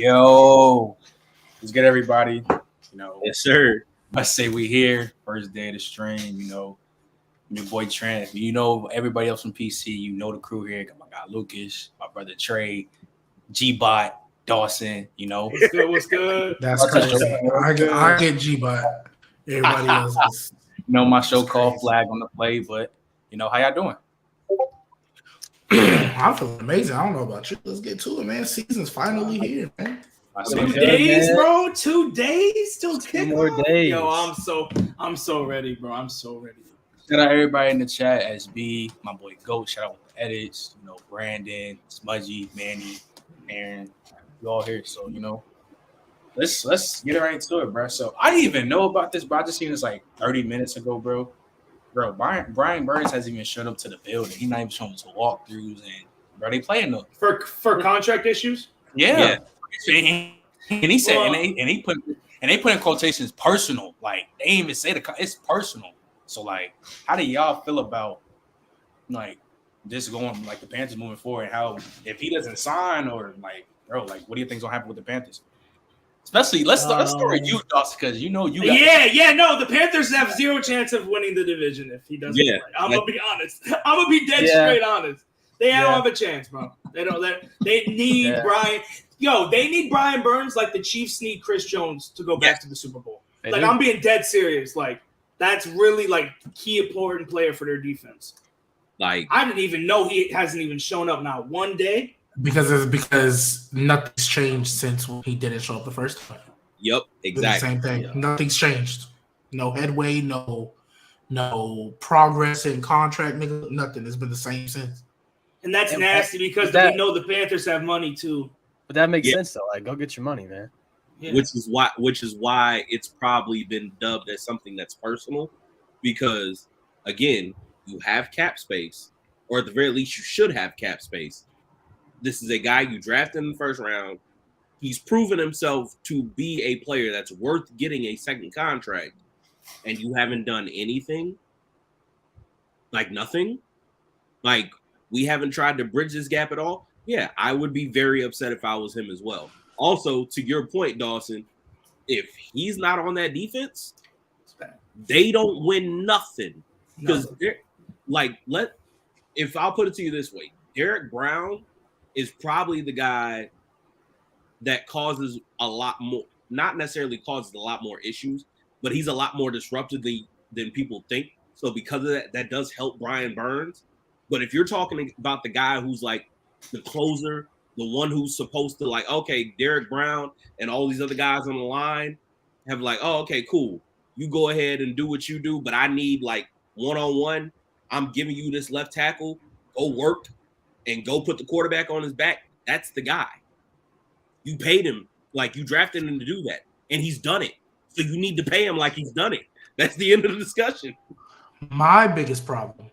Yo, let's get everybody. Yes, sir. I say we here. First day of the stream. Your boy Trent. Everybody else from PC. The crew here. Got my guy Lucas, my brother Trey, G-Bot, Dawson. What's good? That's crazy. I get G-Bot. Everybody else is. My show called Flag on the Play, but how y'all doing? I'm feeling amazing. I don't know about you. Let's get to it, man. Season's finally here, man. 2 days, bro. 2 days till kickoff. 2 more days. Yo, I'm so ready, bro. I'm so ready. Shout out everybody in the chat. SB, my boy Goat. Shout out with edits. Brandon, Smudgy, Manny, Aaron. You all here, so let's get right into it, bro. So I didn't even know about this, bro. I just seen this like 30 minutes ago, bro. Brian Burns hasn't even showed up to the building. He's not even showing us walkthroughs, and bro, they playing them for contract issues. Yeah. And he said, and they put in quotations personal. Like they ain't even say it's personal. So like, how do y'all feel about like this going like the Panthers moving forward? And how if he doesn't sign or like, bro, like what do you think's gonna happen with the Panthers? Especially let's start with you, Dawson, because you got no, the Panthers have zero chance of winning the division if he doesn't play. I'm gonna be honest. I'm gonna be dead straight honest. They don't have a chance, bro. They don't. They need Brian. Yo, they need Brian Burns like the Chiefs need Chris Jones to go back to the Super Bowl. I'm being dead serious. Like that's really like key important player for their defense. Like I didn't even know he hasn't even shown up now one day. Because nothing's changed since he didn't show up the first time. Yep, exactly. Same thing. Yep. Nothing's changed. No headway. No progress in contract. Nigga, nothing. It's been the same since. And that's nasty because we know the Panthers have money too. But that makes sense though. Like, go get your money, man. Yeah. Which is why it's probably been dubbed as something that's personal, because again, you have cap space, or at the very least, you should have cap space. This is a guy you drafted in the first round. He's proven himself to be a player that's worth getting a second contract, and you haven't done anything. Like nothing. Like we haven't tried to bridge this gap at all. Yeah, I would be very upset if I was him as well. Also, to your point, Dawson, if he's not on that defense, they don't win nothing. Because if I'll put it to you this way, Derek Brown is probably the guy that causes a lot more, not necessarily causes a lot more issues, but he's a lot more disruptive than people think. So because of that does help Brian Burns. But if you're talking about the guy who's like the closer, the one who's supposed to like, okay, Derek Brown and all these other guys on the line have like, oh, okay, cool. You go ahead and do what you do, but I need like one-on-one. I'm giving you this left tackle. Go work and go put the quarterback on his back. That's the guy. You paid him, like you drafted him to do that, and he's done it. So you need to pay him like he's done it. That's the end of the discussion. My biggest problem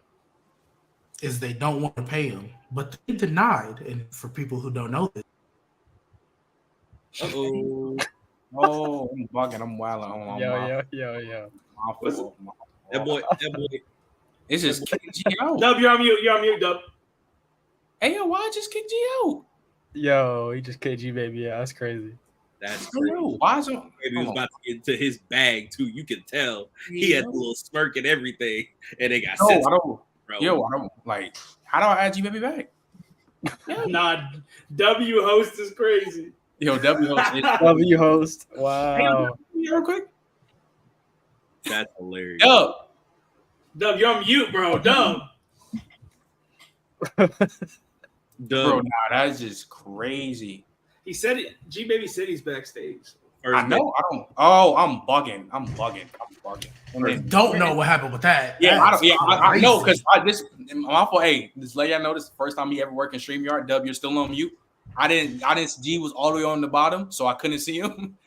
is they don't want to pay him, but they denied. And for people who don't know this, I'm bugging. I'm wilding. Yo. That boy. It's just kick G out. Dub, you're on mute, Dub. Hey, yo, why just kick G out? Yo, he just KG baby. Yeah, that's crazy. That's crazy. Why is it? He was about to get into his bag too. You can tell he had a little smirk and everything, and they got sent. I don't like. How do I add G baby back? Nah, W host is crazy. Yo, W host. W host. Wow. Hey, real quick. That's hilarious. Dub, you're on mute, bro. Dub. Bro, that's just crazy. He said it. G Baby said he's backstage. I know. I don't. Oh, I'm bugging. don't know what happened with that. Yeah, I know because my fault. Hey, just let y'all know this is the first time he ever worked in StreamYard. Dub, you're still on mute. I didn't. G was all the way on the bottom, so I couldn't see him.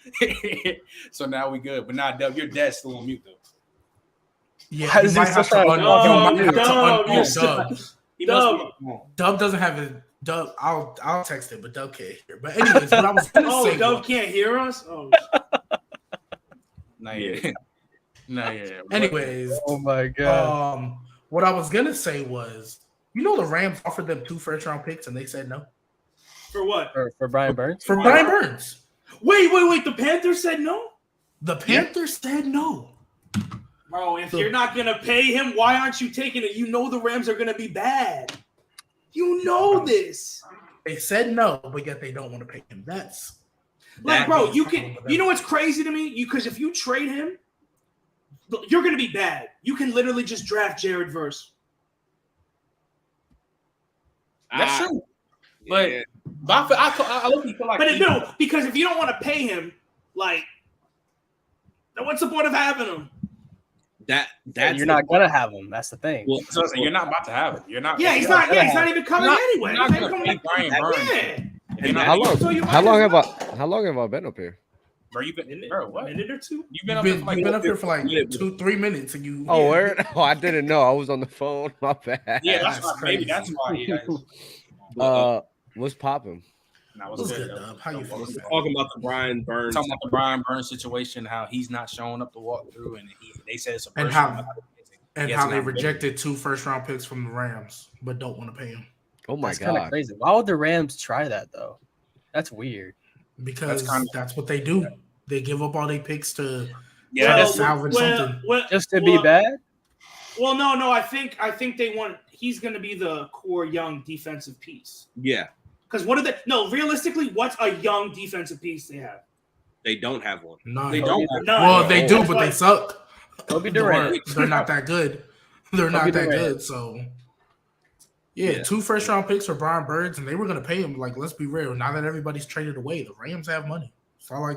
So now we good. But now, Dub, your dad's still on mute though. Yeah, you might have to unmute Dub. Dub doesn't have a Dub. I'll text him, but Dub can't hear. But anyways, what I was gonna say. Dub can't hear us. Oh, not yet. Anyways, oh my god. What I was gonna say was, the Rams offered them 2 first-round picks and they said no. For what? For Brian Burns? For Brian Burns. Wait. The Panthers said no? The Panthers said no. Bro, if you're not going to pay him, why aren't you taking it? You know the Rams are going to be bad. You know this. They said no, but yet they don't want to pay him. That's like, bro, you know what's crazy to me? Because if you trade him, you're going to be bad. You can literally just draft Jared Verse. That's true. But I look feel like. But no, because if you don't want to pay him, like, then what's the point of having him? You're not gonna have him. That's the thing. Well, so you're not about to have him. You're not. Yeah, he's not even coming anyway. You're not gonna pay Brian Burns. Yeah. How long have I been up here? Bro, you've been bro, what? A minute or two? You've been up here for like 2-3 minutes, and you. Oh, where? Oh, I didn't know. I was on the phone. My bad. Yeah, that's crazy. Maybe that's why. What's popping? What's good, Dub? How you feeling? Talking about the Brian Burns. Talking about the Brian Burns situation, how he's not showing up to walk through, and they said it's a And personal. how they rejected 2 first-round picks from the Rams, but don't want to pay him. Oh my That's god, kind of crazy. Why would the Rams try that though? That's weird. Because that's what they do. They give up all their picks to salvage something. Just to be bad? Well, no. I think they want. He's going to be the core young defensive piece. Yeah. Because what are they? No, realistically, what's a young defensive piece they have? They don't have one. No, they don't. Well, they do, but they suck. Kobe Durant. They're not that good. They're not that good. So, yeah, 2 first-round picks for Brian Burns, and they were going to pay him. Like, let's be real. Now that everybody's traded away, the Rams have money. So, I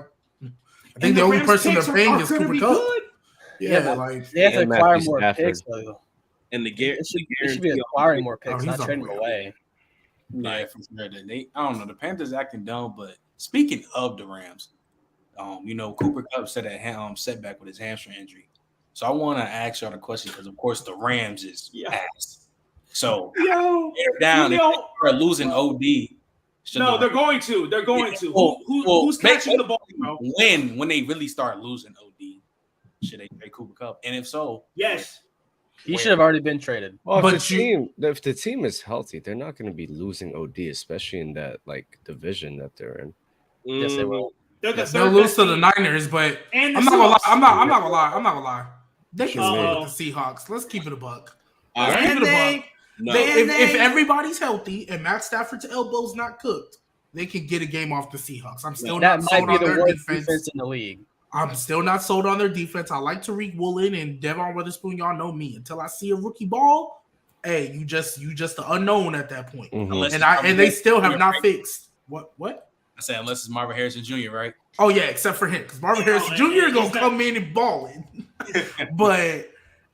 think the only person they're paying is Cooper Kupp. Yeah, like they have to acquire more picks. Though. And They should be acquiring more picks, not trading them away. Yeah, from sure. I don't know. The Panthers acting dumb, but speaking of the Rams, Cooper Kupp said a setback with his hamstring injury. So I want to ask y'all the question because, of course, the Rams is ass. So they're down. They're losing OD. No, they're going to. They're going to. Who's catching the ball, bro? When they really start losing OD, should they trade Cooper Kupp? And if so, yes. He should have already been traded. Well, if the team is healthy, they're not going to be losing OD, especially in that division that they're in. Yes, they will. They'll lose to the Niners, but I'm not gonna lie. They can split with the Seahawks. Let's keep it a buck. Keep it a buck. No. If everybody's healthy and Matt Stafford's elbow's not cooked, they can get a game off the Seahawks. I'm still not sold on their defense in the league. I'm still not sold on their defense. I like Tariq Woolen and Devon Witherspoon. Y'all know me. Until I see a rookie ball, hey, you just the unknown at that point. Mm-hmm. And they still have not fixed what? I said unless it's Marvin Harrison Jr., right? Oh yeah, except for him, because Marvin Harrison Jr. is gonna come in and balling. But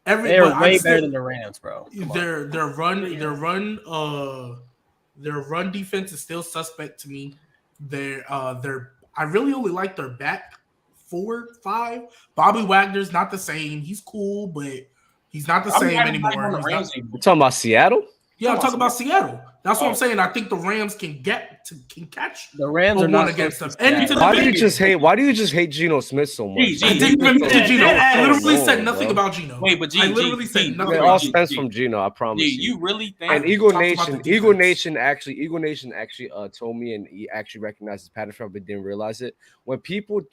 they're way better than the Rams, bro. Their run defense is still suspect to me. I really only like their back 4-5. Bobby Wagner's not the same. He's cool, but he's not the same anymore. You're talking about Seattle? Yeah, I'm talking about Seattle. That's what I'm saying. I think the Rams can catch. The Rams are not against them. Why do you just hate Geno Smith so much? I didn't even mention Geno. I literally said nothing about Geno. Wait, but I literally said nothing. It all stems from Geno. I promise you. You really think? And Eagle Nation actually told me, and he actually recognized his pattern from, but didn't realize it. When people,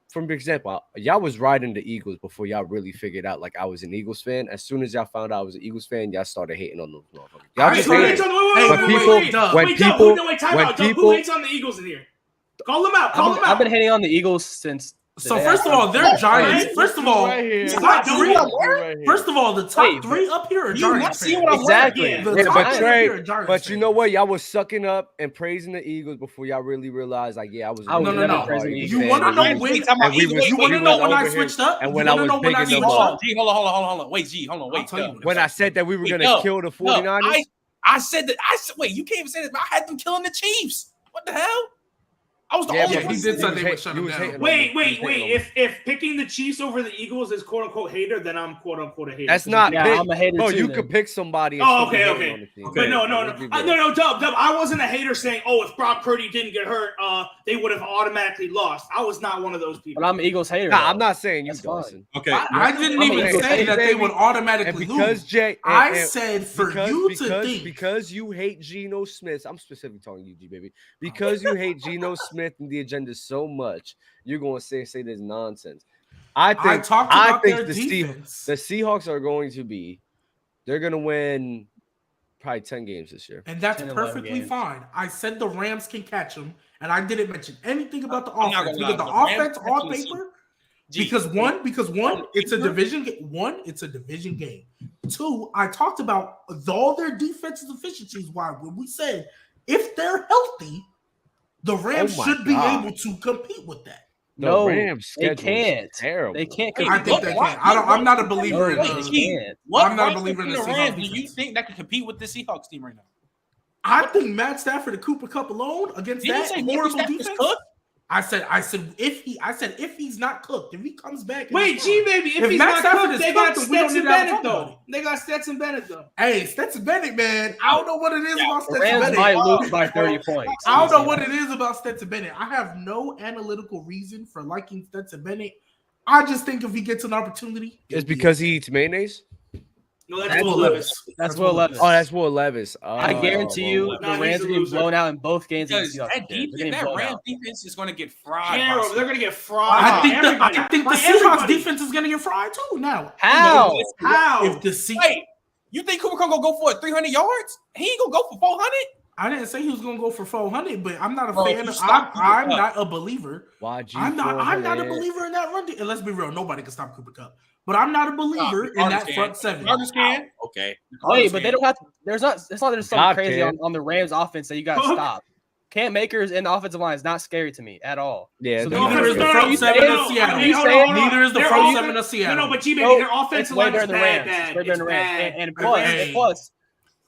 for example, y'all was riding the Eagles before y'all really figured out like I was an Eagles fan. As soon as y'all found out I was an Eagles fan, y'all started hating on those motherfuckers. Y'all just hated. Who hates on the Eagles in here? Call them out. I've been hating on the Eagles since. So first of all, they're Giants. First of all, the top 3 up here are Giants. Exactly. But you know what? Y'all was sucking up and praising the Eagles before y'all really realized, like, yeah, I was. No. You want to know when? You want to know when I switched up? And when I was picking them up. G, hold on. Wait, G, hold on. Wait. When I said that we were gonna kill the 49ers, I said that. Wait, you can't even say that. I had them killing the Chiefs. What the hell? I was the Yeah, only he one. did say they would shut him down. Wait. If picking the Chiefs over the Eagles is quote unquote hater, then I'm quote unquote a hater. That's not. Yeah, I'm a hater Bro, too. you then. could pick somebody. And Oh, still be okay. hating on the team. But no, Dub. I wasn't a hater saying, oh, if Brock Purdy didn't get hurt, they would have automatically lost. I was not one of those people. But I'm an Eagles hater. Nah, I'm not saying you, That's Dawson. Okay. I didn't even say that they would automatically lose. I said because you hate Geno Smith. I'm specifically talking to you, G baby. Because you hate Geno Smith and the agenda so much, you're going to say this nonsense. I think the Seahawks are going to be. They're going to win probably 10 games this year, and that's perfectly fine. I said the Rams can catch them, and I didn't mention anything about the offense because the offense on paper. Because one, it's a division game. One, it's a division game. Two, I talked about all their defensive efficiencies. Why when we said if they're healthy, the Rams should be able to compete with that. No, Rams they can't. Terrible. They can't. I think they can. I'm not a believer in the. I'm not a believer in the Rams. Do you think that can compete with the Seahawks team right now? I think Matt Stafford and Cooper Kupp alone against that horrible defense. I said if he's not cooked, if he comes back. Wait, G baby, if he's not cooked, they got Stetson Bennett though. They got Stetson Bennett though. Hey, Stetson Bennett, man. I don't know what it is about Stetson Bennett. Might lose by 30 points. I don't know what it is about Stetson Bennett. I have no analytical reason for liking Stetson Bennett. I just think if he gets an opportunity, it's because he eats mayonnaise. No, that's Will Levis. That's Will Levis. Oh, that's Will Levis. I guarantee you, the Rams are getting blown out in both games. That Rams defense is going to get fried. They're going to get fried. I think the Seahawks defense is going to get fried too. Now, how? If the Seahawks, wait, you think Cooper Kupp gonna go for 300 yards? He ain't gonna go for 400. I didn't say he was gonna go for 400, but I'm not a fan. I'm not a believer. I'm not a believer in that run. And let's be real, nobody can stop Cooper Kupp. But I'm not a believer in that front seven. Okay. Wait, but they don't have to. It's not there's something crazy on the Rams offense that you got to stop. Cam Akers in the offensive line is not scary to me at all. Yeah, so neither is the front seven of Seattle. Neither is the front seven of Seattle. No, but G-Baby, their offensive line is bad. And plus,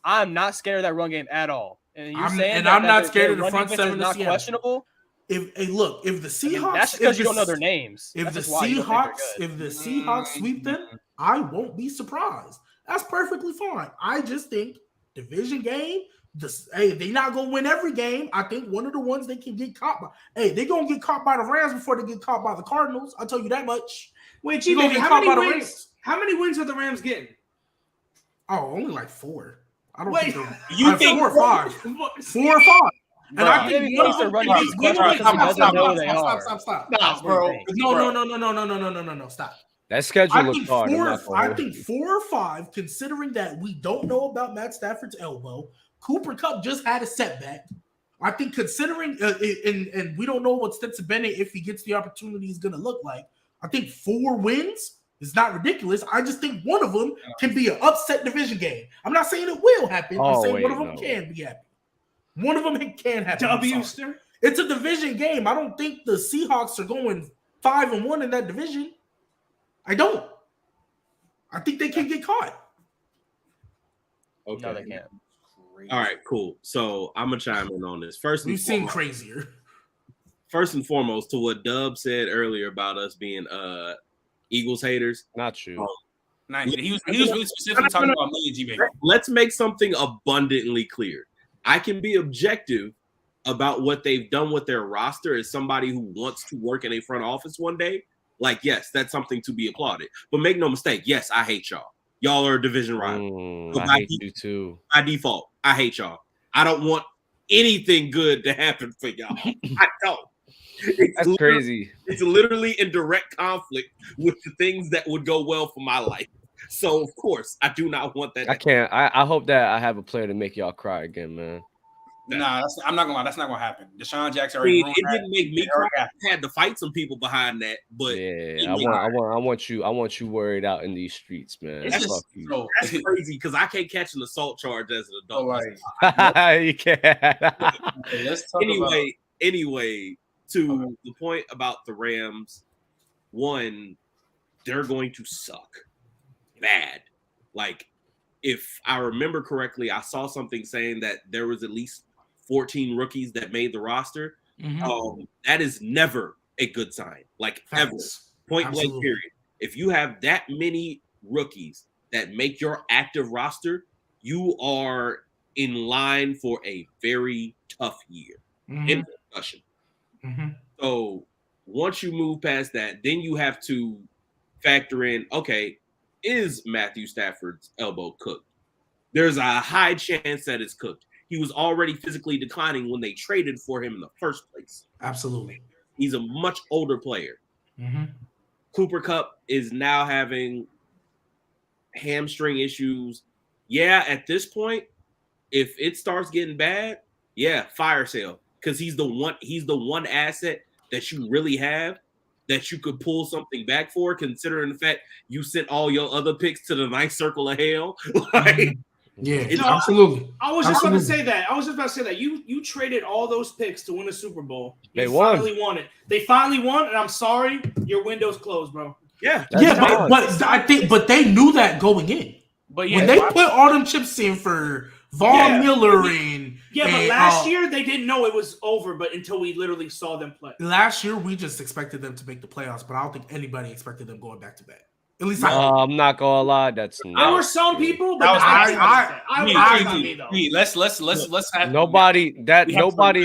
I'm not scared of that run game at all. And I'm not scared of the front seven of not Seattle. Questionable. If the Seahawks, that's because you don't know their names. If the Seahawks sweep them, I won't be surprised. That's perfectly fine. I just think division game. They not gonna win every game. I think one of the ones they can get caught by. Hey, they gonna get caught by the Rams before they get caught by the Cardinals. I'll tell you that much. Wait, G-Baby, how many wins are the Rams getting? Oh, only like 4. I don't think you think 4 or 5. 4 or 5. And I think stop. Nah, bro. No. Stop. That schedule looks hard. I think 4 or 5, considering that we don't know about Matt Stafford's elbow. Cooper Kupp just had a setback. I think considering and we don't know what Stetson Bennett, if he gets the opportunity, is going to look like. I think 4 wins is not ridiculous. I just think one of them can be an upset division game. I'm not saying it will happen. I'm saying one of them can be happy. One of them can happen. It's a division game. I don't think the Seahawks are going 5-1 in that division. I don't. I think they can get caught. Okay. No, they can't. All right, cool. So I'm gonna chime in on this. We've seen crazier. First and foremost, to what Dub said earlier about us being Eagles haters. Not true. He was really specific talking about me and G-Baby. Let's make something abundantly clear. I can be objective about what they've done with their roster as somebody who wants to work in a front office one day. Like, yes, that's something to be applauded. But make no mistake, yes, I hate y'all. Y'all are a division rival. I hate you too. By default, I hate y'all. I don't want anything good to happen for y'all. I don't. That's crazy. It's literally in direct conflict with the things that would go well for my life. So, of course, I do not want that. I can't. I hope that I have a player to make y'all cry again, man. Nah, I'm not gonna lie. That's not gonna happen. Deshaun Jackson already. It didn't make me cry. I had to fight some people behind that, but yeah, I want you worried out in these streets, man. That's crazy because I can't catch an assault charge as an adult. You can't. Okay, let's talk anyway, to the point about the Rams, one, they're going to suck bad. Like, if I remember correctly, I saw something saying that there was at least 14 rookies that made the roster. That is never a good sign. Like ever. Point blank period. If you have that many rookies that make your active roster, you are in line for a very tough year in discussion. So once you move past that, then you have to factor in, okay, is Matthew Stafford's elbow cooked? There's a high chance that it's cooked. He was already physically declining when they traded for him in the first place. Absolutely. He's a much older player. Cooper Kupp is now having hamstring issues. Yeah, at this point, if it starts getting bad, fire sale. Because he's the one asset that you really have that you could pull something back for, considering the fact you sent all your other picks to the ninth circle of hell. Absolutely. I was just about to say that. You traded all those picks to win a Super Bowl. Finally won it. They finally won, and I'm sorry, your window's closed, bro. But I think they knew that going in. But when they put all them chips in for Von Miller but last year they didn't know it was over, but until we literally saw them play. Last year we just expected them to make the playoffs, but I don't think anybody expected them going back to back. At least I'm not gonna lie. There were some people, but let's have nobody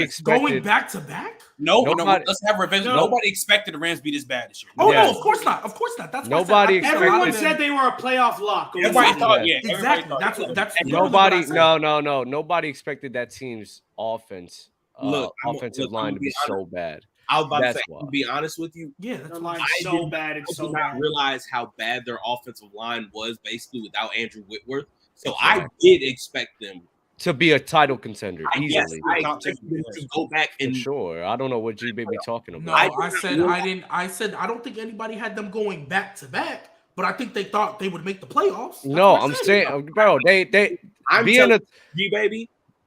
expected going back to back. Let's have revenge. Nobody expected the Rams be this bad this year. No, of course not. That's nobody. Everyone said they were a playoff lock. Everybody thought, exactly. That's nobody. No. Nobody expected that team's offensive line to be so bad. I was about to say, to be honest with you, their line's so bad. It's so bad. I did not realize how bad their offensive line was basically without Andrew Whitworth. So I did expect them to be a title contender easily. I expected them to go back and sure. I don't know what G-Baby talking about. No, I said I don't think anybody had them going back to back, but I think they thought they would make the playoffs. No, I'm saying, bro, G-Baby,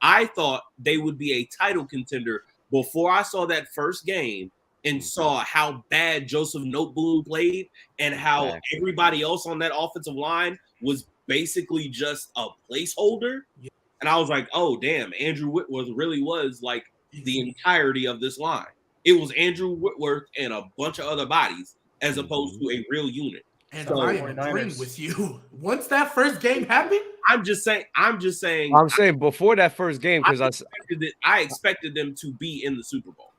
I thought they would be a title contender before I saw that first game and saw how bad Joseph Noteboom played and how everybody else on that offensive line was basically just a placeholder. And I was like, oh, damn, Andrew Whitworth really was like the entirety of this line. It was Andrew Whitworth and a bunch of other bodies as opposed to a real unit. And I am agreeing with you. Once that first game happened, I'm saying before that first game, because I expected them to be in the Super Bowl.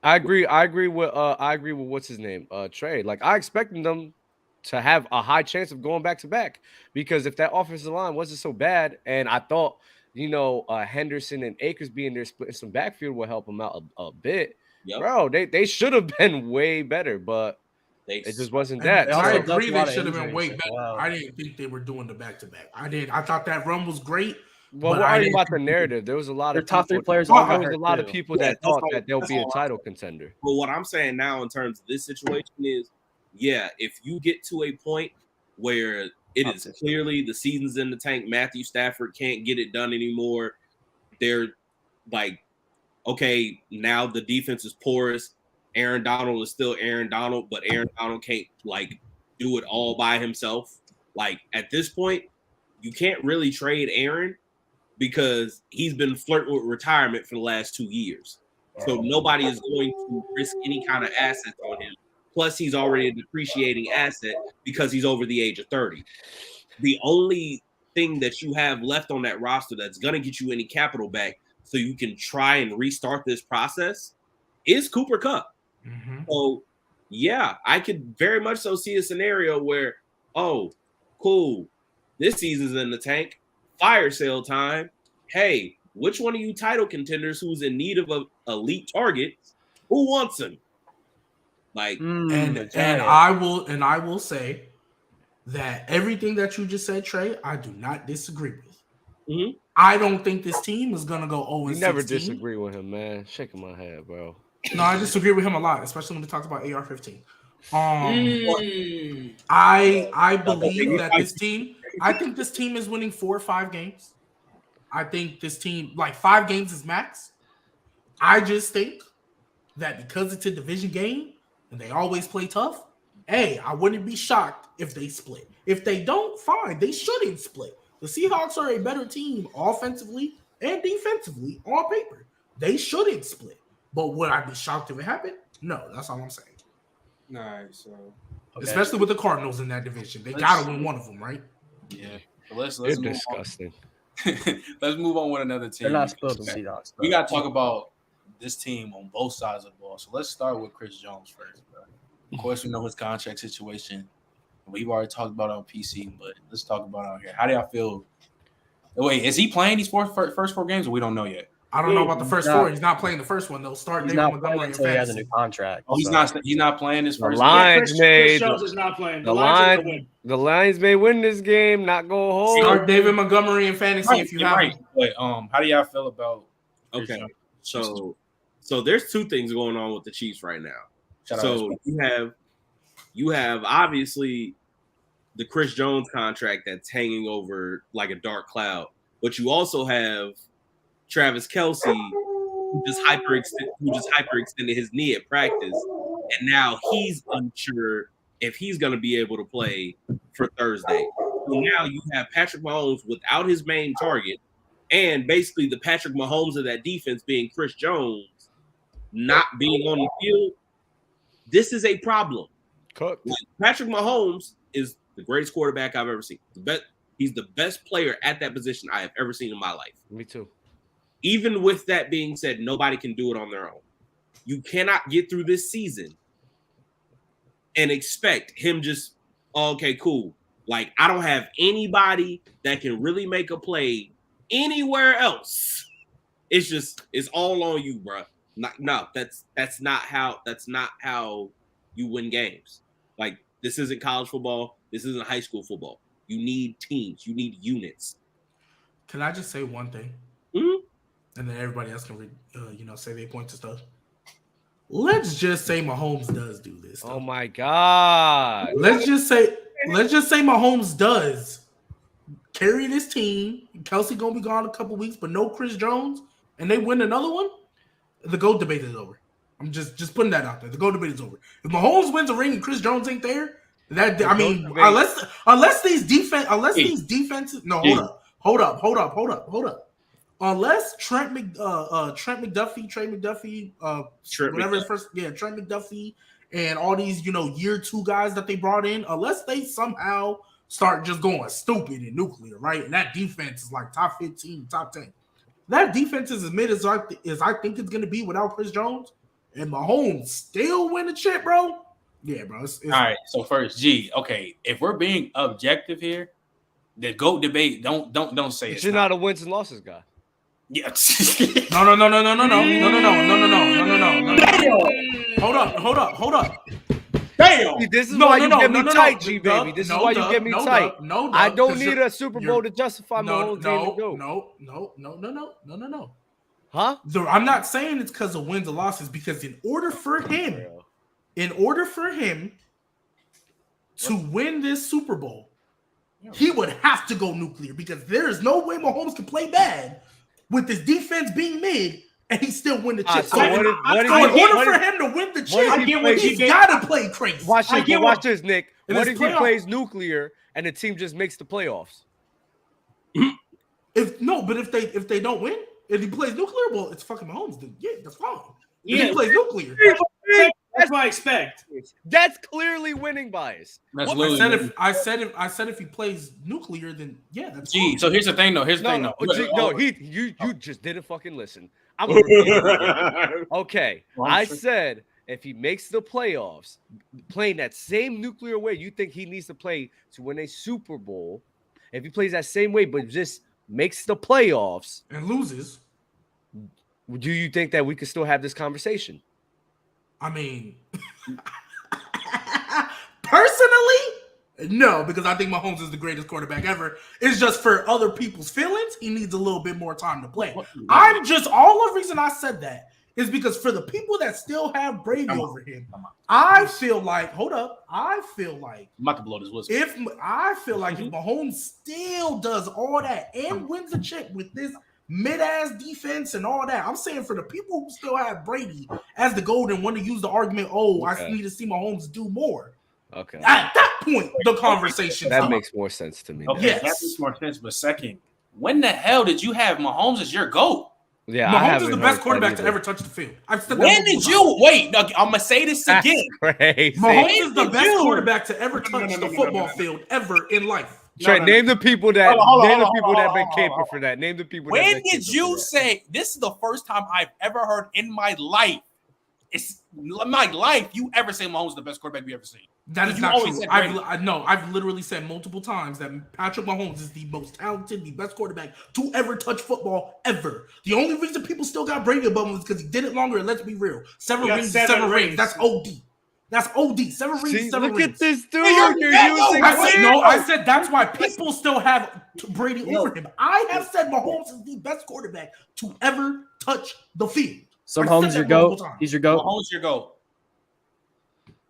I agree with what's his name, Trey. Like I expected them to have a high chance of going back to back because if that offensive line wasn't so bad, and I thought Henderson and Akers being there splitting some backfield will help them out a bit. Bro, they should have been way better, but it just wasn't that. I agree they should have been way better. Wow. I didn't think they were doing the back-to-back. I thought that run was great. Well, we're arguing about the narrative. There was a lot of top three players. There was a lot of people that thought that they'll be a title contender. But what I'm saying now in terms of this situation is, if you get to a point where it is clearly the season's in the tank, Matthew Stafford can't get it done anymore. They're like, okay, now the defense is porous. Aaron Donald is still Aaron Donald, but Aaron Donald can't like do it all by himself. Like at this point, you can't really trade Aaron because he's been flirting with retirement for the last 2 years. So nobody is going to risk any kind of assets on him. Plus, he's already a depreciating asset because he's over the age of 30. The only thing that you have left on that roster that's going to get you any capital back so you can try and restart this process is Cooper Kupp. So, I could very much so see a scenario where, oh, cool, this season's in the tank, fire sale time. Hey, which one of you title contenders who's in need of an elite target, who wants him? Like, and I will say that everything that you just said, Trey, I do not disagree with. I don't think this team is gonna go 0-16. You never disagree with him, man. Shaking my head, bro. No, I disagree with him a lot, especially when he talks about AR-15. I believe that this team. I think this team is winning 4 or 5 games. I think this team, like 5 games is max. I just think that because it's a division game and they always play tough, I wouldn't be shocked if they split. If they don't, fine. They shouldn't split. The Seahawks are a better team offensively and defensively on paper. They shouldn't split. But would I be shocked if it happened? No, that's all I'm saying. All right, so especially with the Cardinals in that division, they gotta win one of them, right? Yeah. So let's They're move disgusting. on. Let's move on with another team. They're not supposed to be dogs. We got to talk about this team on both sides of the ball. So let's start with Chris Jones first, bro. Of course, we know his contract situation. We've already talked about it on PC, but let's talk about it out here. How do y'all feel? Wait, is he playing these first 4 games, or we don't know yet? I don't know about the first 4. He's not playing the first one. They'll start David Montgomery until he has a new contract. Oh, he's not playing his first. The Lions Chris Jones is not playing. The Lions may win this game, not go home. Start David Montgomery in fantasy if you have him. But how do y'all feel about? Okay, so there's 2 things going on with the Chiefs right now. You have obviously the Chris Jones contract that's hanging over like a dark cloud, but you also have Travis Kelce, who just hyperextended his knee at practice, and now he's unsure if he's going to be able to play for Thursday. So now you have Patrick Mahomes without his main target, and basically the Patrick Mahomes of that defense being Chris Jones not being on the field. This is a problem. Patrick Mahomes is the greatest quarterback I've ever seen. He's the best player at that position I have ever seen in my life. Me too. Even with that being said, nobody can do it on their own. You cannot get through this season and expect him just, okay, cool. Like, I don't have anybody that can really make a play anywhere else. It's all on you, bro. No, that's not how you win games. Like, this isn't college football. This isn't high school football. You need teams. You need units. Can I just say one thing? Mm-hmm. And then everybody else can, say their points and stuff. Let's just say Mahomes does do this stuff. Oh my God! Let's just say Mahomes does carry this team. Kelce gonna be gone a couple weeks, but no Chris Jones, and they win another one. The GOAT debate is over. I'm just putting that out there. The GOAT debate is over. If Mahomes wins a ring and Chris Jones ain't there, unless these defenses. No, hold up. Unless Trent McDuffie, Trent McDuffie, and all these year 2 guys that they brought in, unless they somehow start just going stupid and nuclear, right? And that defense is like top 15, top 10. That defense is as mid as I think it's going to be without Chris Jones, and Mahomes still win the chip, bro. Yeah, bro. It's all right. So first, okay, if we're being objective here, the GOAT debate don't say it. You're not a wins and losses guy. Yeah. No. Hold up. Damn. See, this is why you get me tight, G baby. This is why you get me tight. I don't need a Super Bowl to justify my whole team to go. No. Huh? I'm not saying it's because of wins or losses, because in order for him to win this Super Bowl, he would have to go nuclear, because there is no way Mahomes can play bad with his defense being mid and he still win the chip. In order for him to win the chip, he's got to play crazy. Watch this, Nick. What if he plays nuclear and the team just makes the playoffs? If they don't win, if he plays nuclear, well, it's fucking Mahomes. Then yeah, that's fine. If he plays nuclear. That's what I expect. That's clearly winning bias. I said if he plays nuclear, then yeah, that's fine. So here's the thing, though. You just didn't fucking listen. I'm gonna repeat it. Okay, I said if he makes the playoffs, playing that same nuclear way you think he needs to play to win a Super Bowl, if he plays that same way but just makes the playoffs and loses, do you think that we could still have this conversation? I mean, personally, no, because I think Mahomes is the greatest quarterback ever. It's just for other people's feelings, he needs a little bit more time to play. All the reason I said that is because for the people that still have Brady over him, I feel like, I'm about to blow this whistle. If Mahomes still does all that and wins the chip with this mid-ass defense and all that, I'm saying for the people who still have Brady as the GOAT and want to use the argument, I need to see Mahomes do more. Okay. At that point, the conversation makes more sense to me. Okay, that makes more sense. But second, when the hell did you have Mahomes as your GOAT? Yeah, Mahomes is the best quarterback to ever touch the field. I've said that. When did you wait? No, I'm gonna say this again. Crazy. Mahomes is the best quarterback to ever touch the football field ever in life. Trey, name the people that have been caping for that. Name the people. When did you say this is the first time I've ever heard in my life? It's my life. You ever say Mahomes is the best quarterback we ever seen? That is not true. I've literally said multiple times that Patrick Mahomes is the most talented, the best quarterback to ever touch football ever. The only reason people still got Brady above him is because he did it longer. And let's be real, seven rings. That's OD. That's OD. 7 rings. 7 look rings. At this dude. I said that's why people still have Brady over him. I have said Mahomes is the best quarterback to ever touch the field. So Mahomes your GOAT. He's your GOAT. Mahomes your GOAT.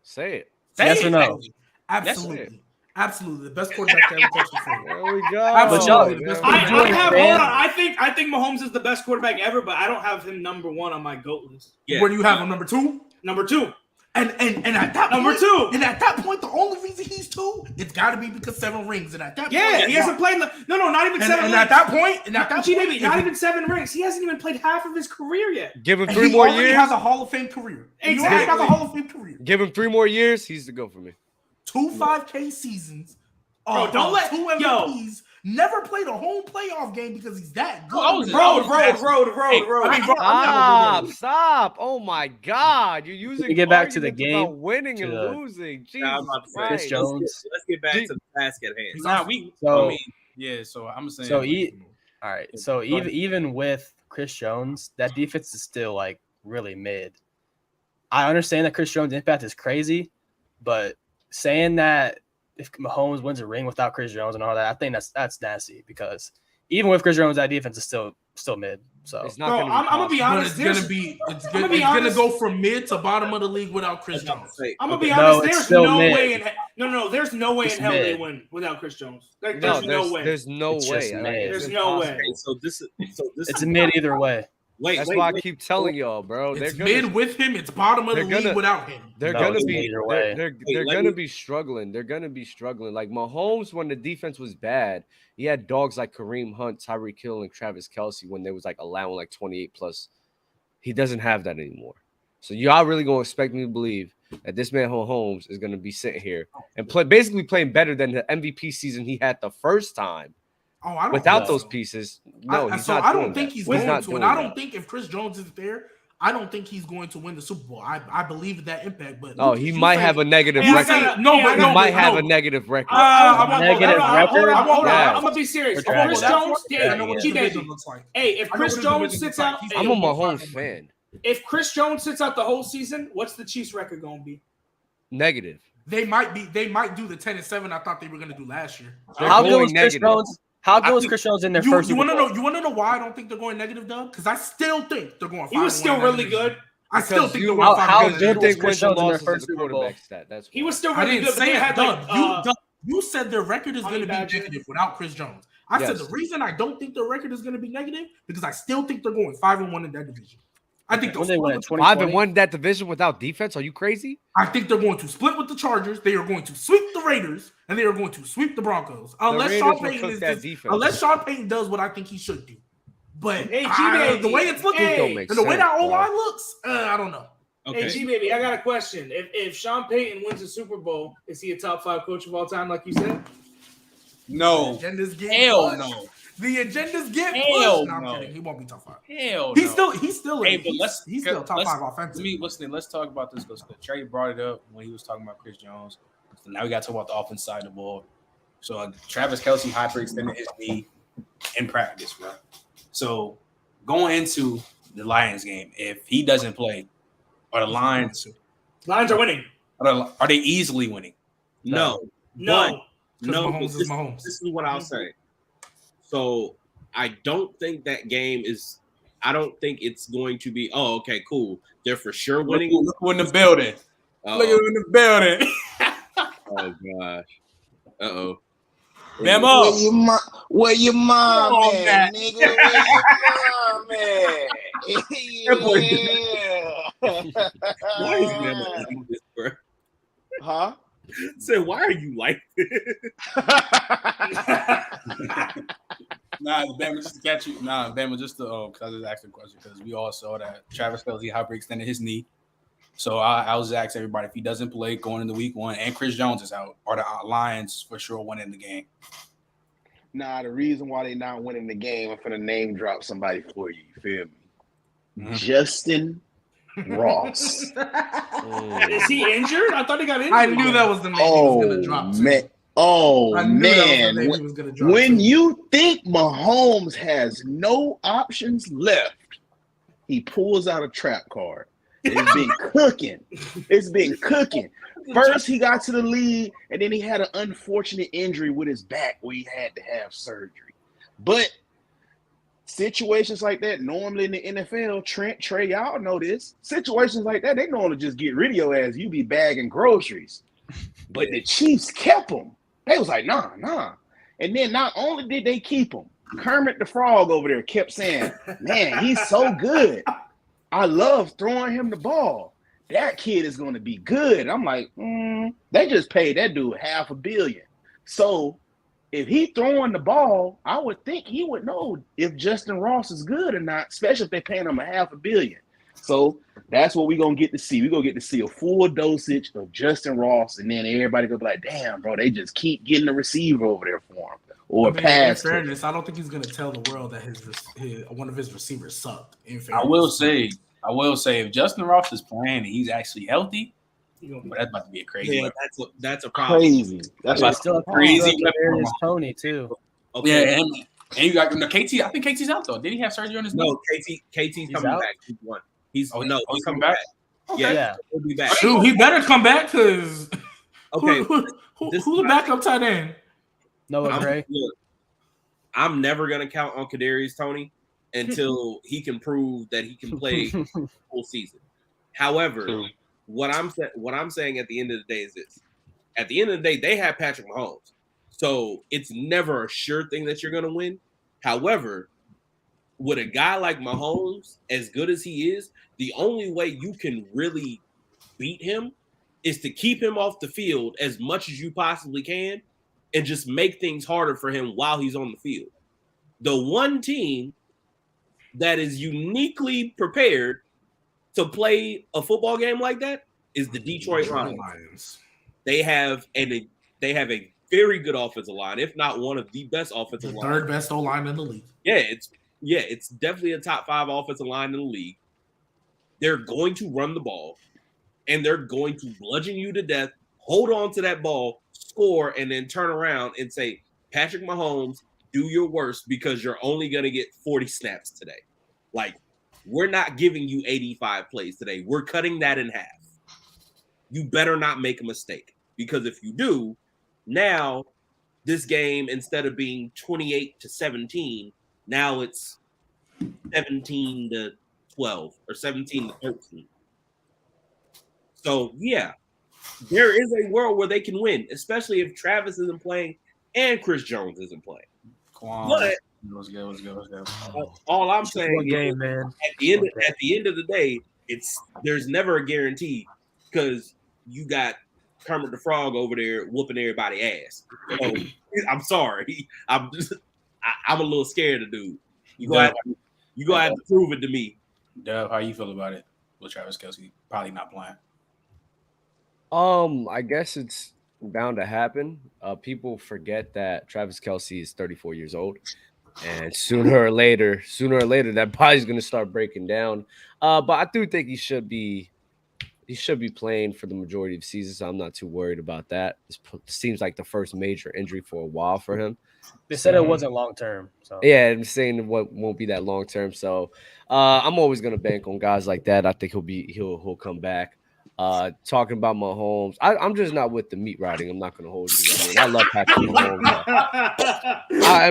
Say it. Yes or no? Absolutely. Absolutely. The best quarterback to ever touch the field. There we go. Absolutely. The best quarterback. I think Mahomes is the best quarterback ever, but I don't have him number 1 on my GOAT list. Yeah. Where do you have him number 2? Number 2. And at that number point, 2. And at that point, the only reason he's 2, it's got to be because 7 rings. And at that point, he hasn't played. No, not even 7 rings. And at that point, not even 7 rings. He hasn't even played half of his career yet. Give him 3 more years. He has a Hall of Fame career. Exactly. He has a Hall of Fame career. Give him 3 more years. He's the GOAT for me. 2 5K seasons. Bro, don't let 2 MVPs. Never played a home playoff game because he's that good. Road. Stop. Oh my God. You're using to get back to the game. About winning and losing. Jesus Chris Jones. Let's get back to the task at hand. So I'm saying. All right. So even with Chris Jones, that defense is still like really mid. I understand that Chris Jones' impact is crazy, but saying that if Mahomes wins a ring without Chris Jones and all that, I think that's nasty because even with Chris Jones, that defense is still mid. So it's not I'm gonna be honest. It's gonna go from mid to bottom of the league without Chris Jones. I'm gonna be honest. There's no way in there's no way in hell they win without Chris Jones. There's no way. There's no way. There's no way. So this it's mid either way. That's why I keep telling y'all, bro. It's mid with him. It's bottom of the league without him. They're gonna be struggling. They're gonna be struggling. Like Mahomes, when the defense was bad, he had dogs like Kareem Hunt, Tyreek Hill, and Travis Kelce when they was like allowing like 28 plus. He doesn't have that anymore. So y'all really gonna expect me to believe that this man Mahomes is gonna be sitting here and basically playing better than the MVP season he had the first time. Without those pieces, no. I don't think he's going to. And I don't think if Chris Jones is there, I don't think he's going to win the Super Bowl. I believe that impact, but he might have a negative record. He might have a negative record. I'm gonna be serious. Chris Jones, if Chris Jones sits out, I'm a Mahomes fan. If Chris Jones sits out the whole season, what's the Chiefs' record gonna be? Negative. They might do the 10-7. I thought they were gonna do last year. How good was Chris Jones? How good was Chris Jones in their first? You want to know why I don't think they're going negative, Dub? Because I still think they're going. He was still really good. I still think they're going. How good was Chris Jones in their first Super Bowl? He was still really good. I didn't say that, Dub. You said their record is going to be negative without Chris Jones. I said the reason I don't think their record is going to be negative because I still think they're going 5-1 in that division. I think they went 5-1 that division without defense. Are you crazy? I think they're going to split with the Chargers. They are going to sweep the Raiders, and they are going to sweep the Broncos. Unless Sean Payton does what I think he should do. But the way it's looking, and the way that O-line looks, I don't know. Okay. Hey, G-Baby, I got a question. If Sean Payton wins a Super Bowl, is he a top 5 coach of all time, like you said? No. Hell no. The agendas get pushed. No, I'm kidding. He won't be top 5. Hell he's still he's still top 5 offensively. Let's talk about this because Trey brought it up when he was talking about Chris Jones. So now we got to talk about the offense side of the ball. So Travis Kelce hyperextended his knee in practice, bro. So going into the Lions game, if he doesn't play, are the Lions are winning? Are they easily winning? No. Mahomes is Mahomes. This is what I'll say. So I don't think that game is. I don't think it's going to be. Oh, okay, cool. They're for sure winning. Look who in the building. Look who in the building. Oh gosh. Uh-oh. Memo. Where your mom at, nigga? Where your mom at? Why is Memo like this, bro? Huh? Say, why are you like this? Nah, Bama, just to catch you. Bama, just to because I just asked the question because we all saw that Travis Kelce hyperextended his knee. So I was asking everybody if he doesn't play going into week 1 and Chris Jones is out, are the Lions for sure winning the game? Nah, the reason why they not winning the game, I'm finna name drop somebody for you. You feel me? Mhm. Justin Ross. Is he injured? I thought he got injured. I knew that was the name he was gonna drop. Man. I knew that was the name he was gonna drop. When you think Mahomes has no options left, he pulls out a trap card. It's been cooking. It's been cooking. First, he got to the league, and then he had an unfortunate injury with his back where he had to have surgery. But situations like that, normally in the NFL, Trey, y'all know this. Situations like that, they normally just get rid of your ass. You be bagging groceries. But the Chiefs kept him. They was like, nah. And then not only did they keep him, Kermit the Frog over there kept saying, man, he's so good. I love throwing him the ball. That kid is going to be good. I'm like, they just paid that dude $500 million. So if he throwing the ball, I would think he would know if Justin Ross is good or not, especially if they're paying him $500 million. So that's what we're going to get to see. We're going to get to see a full dosage of Justin Ross, and then everybody going to be like, damn, bro, they just keep getting the receiver over there for him. Or pass. In fairness, I don't think he's going to tell the world that his one of his receivers sucked. In fairness. I will say, if Justin Ross is playing and he's actually healthy, that's about to be a crazy. Yeah, that's a problem. Crazy. That's But still crazy. There's Tony too. Okay. Yeah, and you got KT. I think KT's out though. Did he have surgery on his knee? No, KT's coming out? back. He's one. He's coming back. Yeah, he'll be back. Shoot, he better come back because Okay, who's the backup tight end? Noah Gray. I'm never gonna count on Kadarius Toney until he can prove that he can play full season. However, what I'm saying at the end of the day is this: at the end of the day, they have Patrick Mahomes, so it's never a sure thing that you're gonna win. However, with a guy like Mahomes, as good as he is, the only way you can really beat him is to keep him off the field as much as you possibly can and just make things harder for him while he's on the field. The one team that is uniquely prepared to play a football game like that is the Detroit Lions. They have a very good offensive line, if not one of the best offensive lines. Third best O-line in the league. It's definitely a top 5 offensive line in the league. They're going to run the ball, and they're going to bludgeon you to death, hold on to that ball, score, and then turn around and say, Patrick Mahomes, do your worst because you're only going to get 40 snaps today. Like, we're not giving you 85 plays today. We're cutting that in half. You better not make a mistake, because if you do, now this game, instead of being 28-17, now it's 17-12 or 17-13. So, yeah, there is a world where they can win, especially if Travis isn't playing and Chris Jones isn't playing. But Let's go. all I'm saying One game, man. At the end of the day, there's never a guarantee because you got Kermit the Frog over there whooping everybody's ass. So, I'm sorry. I'm a little scared of dude. You gonna have to prove it to me. Dub, how you feel about it with Travis Kelce probably not playing? I guess it's bound to happen. People forget that Travis Kelce is 34 years old, and sooner or later, that body's gonna start breaking down. But I do think he should be playing for the majority of the season, so I'm not too worried about that. This seems like the first major injury for a while for him. They said it wasn't long term. So yeah, I'm saying what won't be that long term. So I'm always gonna bank on guys like that. I think he'll come back. Talking about Mahomes, I'm just not with the meat riding. I'm not gonna hold you. I mean, I love Patrick Mahomes.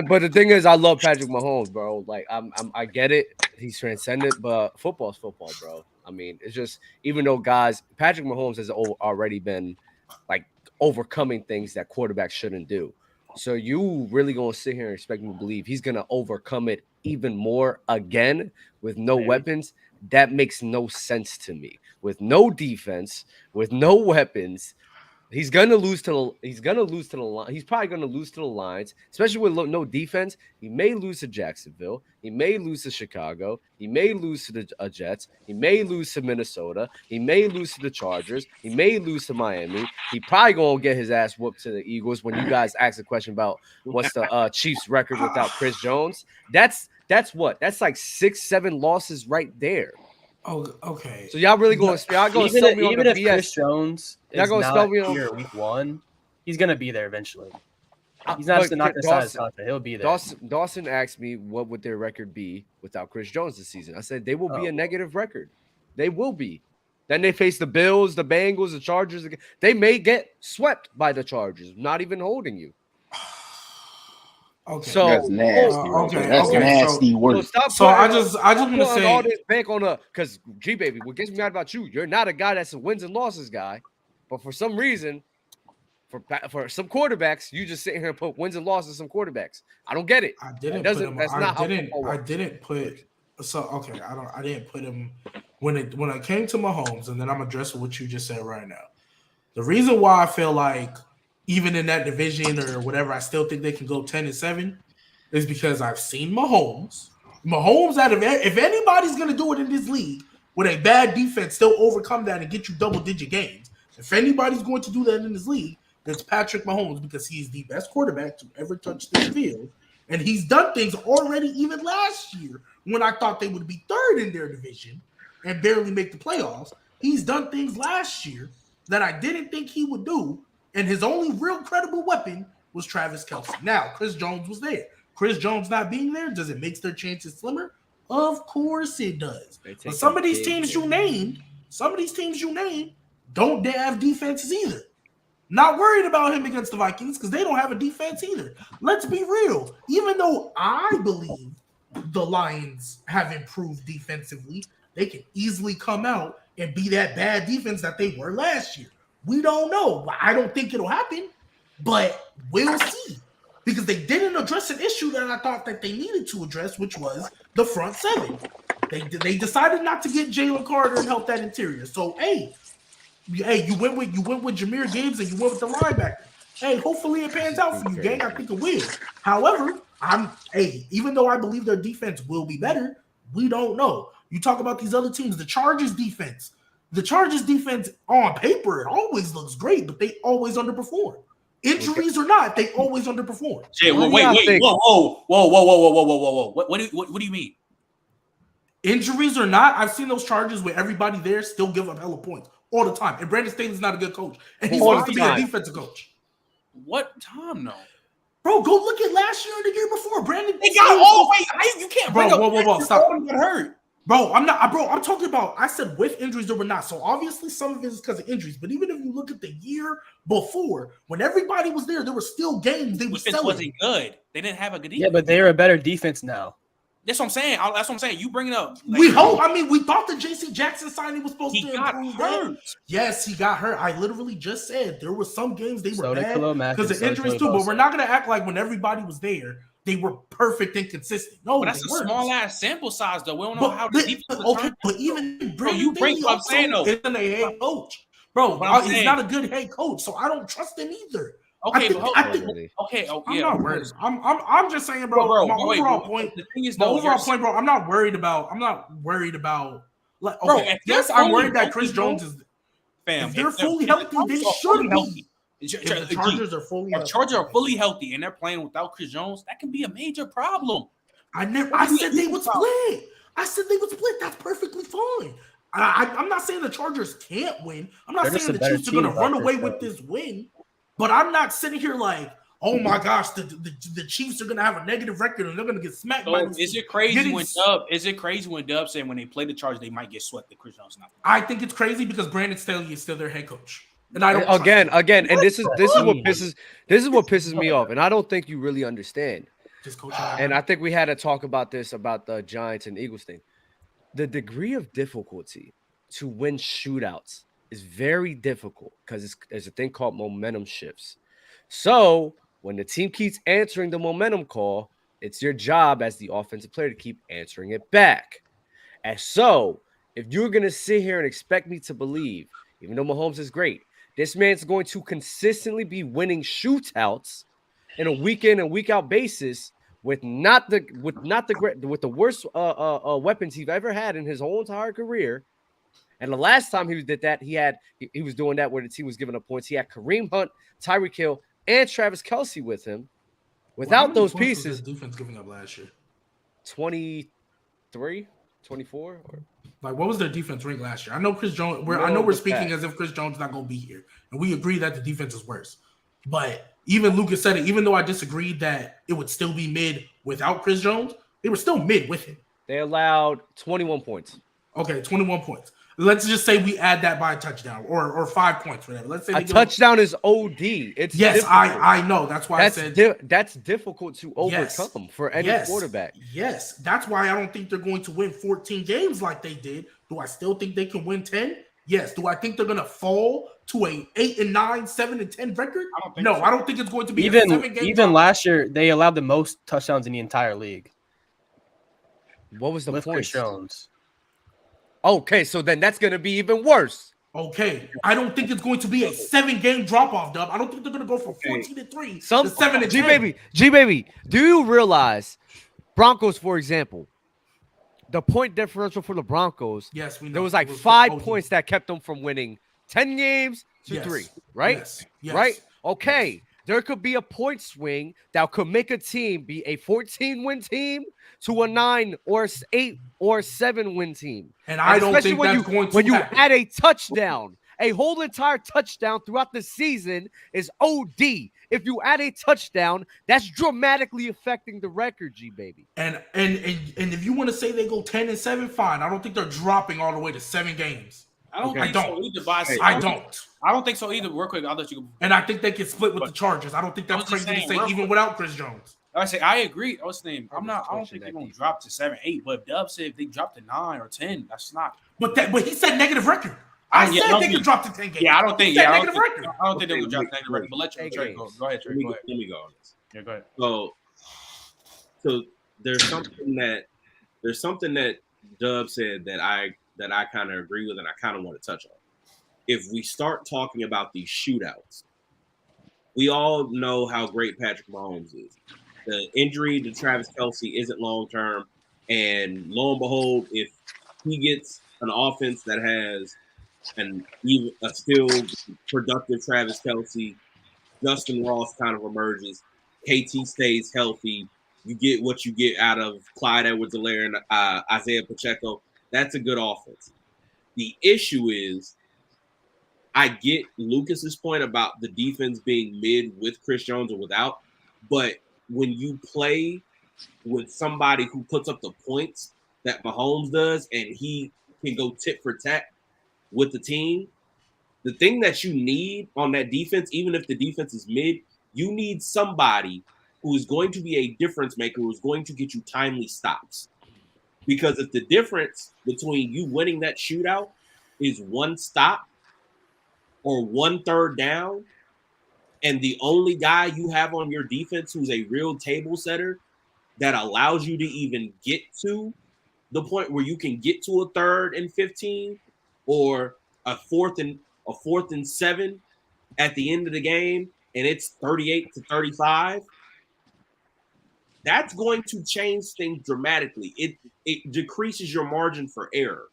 But the thing is, I love Patrick Mahomes, bro. Like I get it. He's transcendent, but football's football, bro. I mean, it's just, even though Patrick Mahomes has already been like overcoming things that quarterbacks shouldn't do. So you really gonna sit here and expect me to believe he's gonna overcome it even more again with no weapons? That makes no sense to me. With no defense, with no weapons, He's gonna lose to the. He's probably gonna lose to the Lions, especially with no defense. He may lose to Jacksonville. He may lose to Chicago. He may lose to the Jets. He may lose to Minnesota. He may lose to the Chargers. He may lose to Miami. He probably gonna get his ass whooped to the Eagles. When you guys ask a question about what's the Chiefs' record without Chris Jones, that's what? That's like 6-7 losses right there. Oh, okay. So y'all really going to spell me on the BS? Chris Jones is not here week 1, he's going to be there eventually. He's not going to sign his contract. He'll be there. Dawson asked me what would their record be without Chris Jones this season. I said they will be a negative record. They will be. Then they face the Bills, the Bengals, the Chargers. They may get swept by the Chargers, not even holding you. Okay, so that's nasty. That's nasty work. So I just want to say all this bank on because G baby. What gets me mad about you? You're not a guy that's a wins and losses guy, but for some reason, for some quarterbacks, you just sit here and put wins and losses on some quarterbacks. I don't get it. I didn't put him when it came to Mahomes, and then I'm addressing what you just said right now. The reason why I feel like even in that division or whatever, I still think they can go 10-7 is because I've seen Mahomes. If anybody's going to do it in this league with a bad defense, still overcome that and get you double-digit games. If anybody's going to do that in this league, it's Patrick Mahomes because he's the best quarterback to ever touch this field. And he's done things already even last year when I thought they would be third in their division and barely make the playoffs. He's done things last year that I didn't think he would do. And his only real credible weapon was Travis Kelce. Now, Chris Jones was there. Chris Jones not being there, does it make their chances slimmer? Of course it does. But some of these teams you named, don't have defenses either. Not worried about him against the Vikings because they don't have a defense either. Let's be real. Even though I believe the Lions have improved defensively, they can easily come out and be that bad defense that they were last year. We don't know. I don't think it'll happen, but we'll see. Because they didn't address an issue that I thought that they needed to address, which was the front seven. They decided not to get Jalen Carter and help that interior. So, hey, you went with Jahmyr Gibbs and you went with the linebacker. Hey, hopefully it pans out for you, gang. I think it will. However, even though I believe their defense will be better, we don't know. You talk about these other teams, the Chargers defense. The Chargers defense on paper, it always looks great, but they always underperform. Injuries or not, they always underperform. Jay, wait. Whoa. What do you mean? Injuries or not, I've seen those Chargers where everybody there still give up hella points all the time. And Brandon Staley's not a good coach. And he's supposed to be a defensive coach. What time, though? Bro, go look at last year or the year before. Brandon. They got you can't bring whoa, stop. Got hurt. Bro, I'm talking about, I said with injuries or not. So obviously some of it is because of injuries. But even if you look at the year before, when everybody was there were still games they were selling. Wasn't good. They didn't have a good defense. Yeah, but they're a better defense now. That's what I'm saying. You bring it up. We hope. I mean, we thought the J.C. Jackson signing was supposed to improve. Hurt. Yes, he got hurt. I literally just said there were some games they were bad because of so injuries too. But we're not going to act like when everybody was there, they were perfect and consistent. No, but that's a small ass sample size, though. We don't know how the defense. Okay, but even you bring what I'm saying though. Isn't a head coach, bro? He's not a good head coach, so I don't trust him either. Okay, I'm not worried. I'm just saying, bro. My overall point. The thing is, my overall point, bro. I'm not worried about. Like, okay, bro, yes, I'm worried that Chris Jones is. Fam, if they're fully healthy, they should be. The Chargers are fully healthy. Chargers are fully healthy and they're playing without Chris Jones. That can be a major problem. I said they would split. That's perfectly fine. I'm not saying the Chargers can't win. I'm not saying the Chiefs are going to run away with this win. But I'm not sitting here like, oh my gosh, the Chiefs are going to have a negative record and they're going to get smacked by this. Is it crazy when Dub saying when they play the Chargers they might get swept? The Chris Jones not. I think it's crazy because Brandon Staley is still their head coach. And I don't again, and this is what pisses me off, and I don't think you really understand. And I think we had to talk about this about the Giants and Eagles thing. The degree of difficulty to win shootouts is very difficult because there's a thing called momentum shifts. So when the team keeps answering the momentum call, it's your job as the offensive player to keep answering it back. And so if you're gonna sit here and expect me to believe, even though Mahomes is great, This man's going to consistently be winning shootouts in a week in and week out basis with the worst weapons he's ever had in his whole entire career. And the last time he did that, he was doing that where the team was giving up points. He had Kareem Hunt, Tyreek Hill, and Travis Kelce with him. Without those pieces, defense giving up last year 23, 24. Like, what was their defense rank last year? I know Chris Jones. We're speaking as if Chris Jones is not going to be here, and we agree that the defense is worse. But even Lucas said it. Even though I disagreed that it would still be mid without Chris Jones, they were still mid with him. They allowed 21 points. Okay, 21 points. Let's just say we add that by a touchdown or 5 points, whatever. Let's say a touchdown is OD. It's yes, I know. That's why I said that's difficult to overcome for any quarterback. Yes, that's why I don't think they're going to win 14 games like they did. Do I still think they can win 10? Yes. Do I think they're going to fall to a 8-9, 7-10 record? I don't think it's going to be even a 7-game even last year. They allowed the most touchdowns in the entire league. What was the point? Chris Jones. Okay, so then that's going to be even worse. Okay, I don't think it's going to be a 7-game drop-off, Dub. I don't think they're going to go from 14-3 to 7-10. G baby, do you realize Broncos, for example, the point differential for the Broncos? Yes, we know. There was like 5 points that kept them from winning 10 games to 3, right? Yes. Right? Okay. There could be a point swing that could make a team be a 14-win team to a 9 or 8 or 7-win team. And I don't think that's going to happen. When you add a touchdown, a whole entire touchdown throughout the season is OD. If you add a touchdown, that's dramatically affecting the record, G baby. And if you want to say they go 10-7, fine. I don't think they're dropping all the way to 7 games. I don't think so either. I don't think so either. Real quick, I'll let you go. And I think they can split with the Chargers. I don't think that's crazy to say, even without Chris Jones. I agree. I don't think they're gonna drop to 7-8. But Dub said if they drop to 9 or 10, that's not. But he said negative record. I said they could drop to 10 games. Yeah, I don't think. I don't think they would drop to negative record. But let Trey go. Go ahead, Trey. Go ahead. Let me go on this. Yeah, go ahead. So there's something that Dub said that I kind of agree with and I kind of want to touch on. If we start talking about these shootouts, we all know how great Patrick Mahomes is. The injury to Travis Kelce isn't long-term, and lo and behold, if he gets an offense that has a still productive Travis Kelce, Justin Ross kind of emerges, KT stays healthy, you get what you get out of Clyde Edwards-Helaire and Isaiah Pacheco. That's a good offense. The issue is, I get Lucas's point about the defense being mid with Chris Jones or without, but when you play with somebody who puts up the points that Mahomes does and he can go tit for tat with the team, the thing that you need on that defense, even if the defense is mid, you need somebody who is going to be a difference maker, who is going to get you timely stops. Because if the difference between you winning that shootout is 1 stop or 1 third down, and the only guy you have on your defense who's a real table setter that allows you to even get to the point where you can get to a 3rd and 15 or a 4th and 7 at the end of the game, and it's 38-35, that's going to change things dramatically. It decreases your margin for error.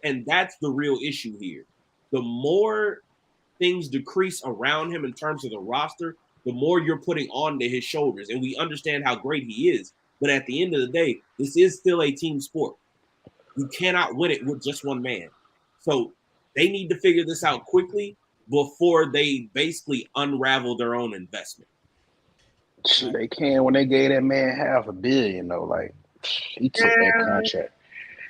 And that's the real issue here. The more things decrease around him in terms of the roster, the more you're putting onto his shoulders. And we understand how great he is. But at the end of the day, this is still a team sport. You cannot win it with just one man. So they need to figure this out quickly before they basically unravel their own investment. They can when they gave that man $500 million though. Like, he took that contract.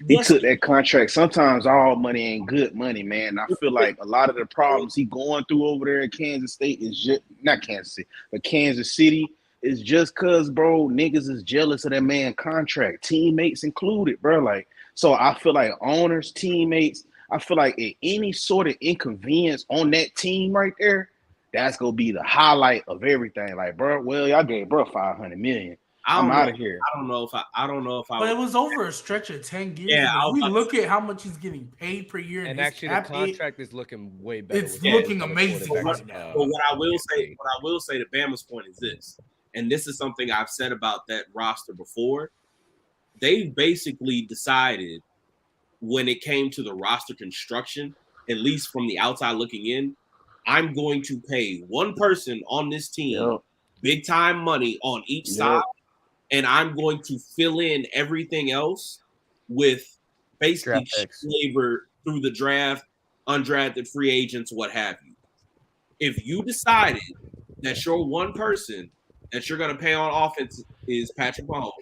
He took that contract. Sometimes all money ain't good money, man. I feel like a lot of the problems he going through over there in Kansas State is just not Kansas City, but Kansas City is just cause, bro, niggas is jealous of that man contract, teammates included, bro. Like, so I feel like owners, teammates, I feel like any sort of inconvenience on that team right there, that's gonna be the highlight of everything. Like, bro, well, y'all gave bro $500 million. I'm out of here. I don't know if I. But it was over a stretch of 10 years. Yeah, If we look at how much he's getting paid per year, and actually the contract is looking way better. It's looking amazing right now. But what I will say to Bama's point is this, and this is something I've said about that roster before. They basically decided when it came to the roster construction, at least from the outside looking in, I'm going to pay one person on this team big time money on each side, and I'm going to fill in everything else with basically flavor through the draft, undrafted free agents, what have you. If you decided that your one person that you're going to pay on offense is Patrick Mahomes,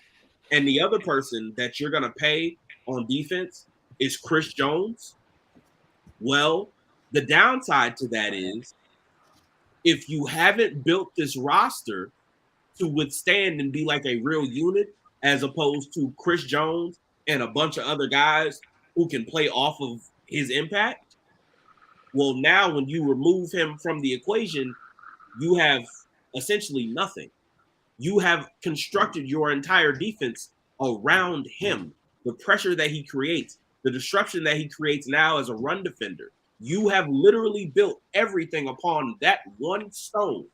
and the other person that you're going to pay on defense is Chris Jones, well, the downside to that is if you haven't built this roster to withstand and be like a real unit, as opposed to Chris Jones and a bunch of other guys who can play off of his impact, well, now when you remove him from the equation, you have essentially nothing. You have constructed your entire defense around him. The pressure that he creates, the disruption that he creates now as a run defender. You have literally built everything upon that one stone.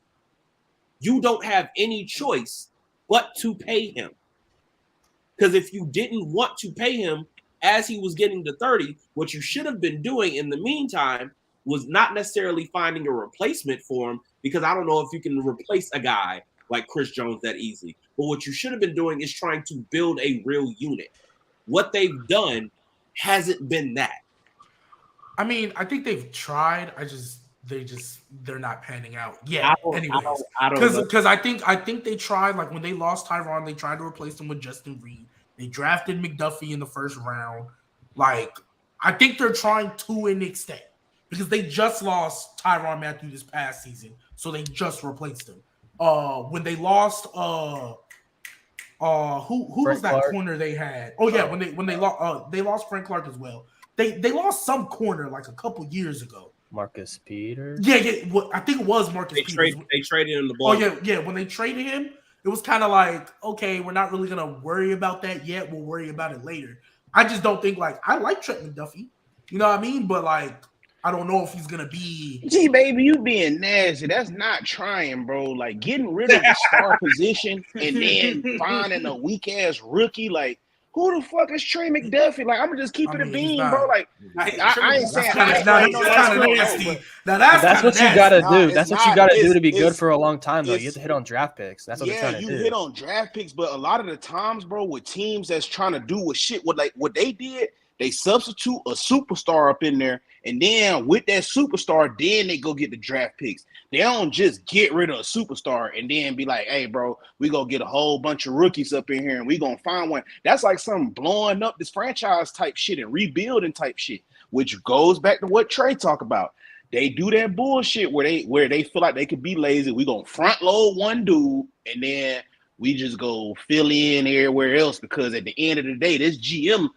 You don't have any choice but to pay him. Because if you didn't want to pay him as he was getting to 30, what you should have been doing in the meantime was not necessarily finding a replacement for him, because I don't know if you can replace a guy like Chris Jones that easily. But what you should have been doing is trying to build a real unit. What they've done hasn't been that. I mean, I think they've tried. They're not panning out yet. Anyways, because I think they tried. Like when they lost Tyron, they tried to replace him with Justin Reed. They drafted McDuffie in the first round. Like I think they're trying to an extent because they just lost Tyron Matthew this past season, so they just replaced him. When they lost, who was that Clark. corner they had? Oh yeah, when they lost Frank Clark as well. They lost some corner like a couple years ago. Marcus Peters. Yeah. Well, I think it was Marcus Peters. They traded him the ball. Oh yeah. When they traded him, it was kind of like, okay, we're not really gonna worry about that yet. We'll worry about it later. I just don't think I like Trent McDuffie. You know what I mean? But I don't know if he's gonna be. Gee, baby, you being nasty. That's not trying, bro. Like getting rid of the star position and then finding a weak ass rookie. Like, who the fuck is Trey McDuffie? Like, I'm gonna just keep it a bean, bro. Like, I ain't saying that's kind of nasty. Now that's what you gotta do. That's what you gotta do to be good for a long time, though. You have to hit on draft picks. That's what they're trying to do. Yeah, you hit on draft picks, but a lot of the times, bro, with teams that's trying to do what they did, they substitute a superstar up in there, and then with that superstar, then they go get the draft picks. They don't just get rid of a superstar and then be like, hey, bro, we gonna get a whole bunch of rookies up in here and we gonna find one. That's like some blowing up this franchise type shit and rebuilding type shit, which goes back to what Trey talked about. They do that bullshit where they feel like they could be lazy. We gonna front load one dude and then we just go fill in everywhere else, because at the end of the day, this GM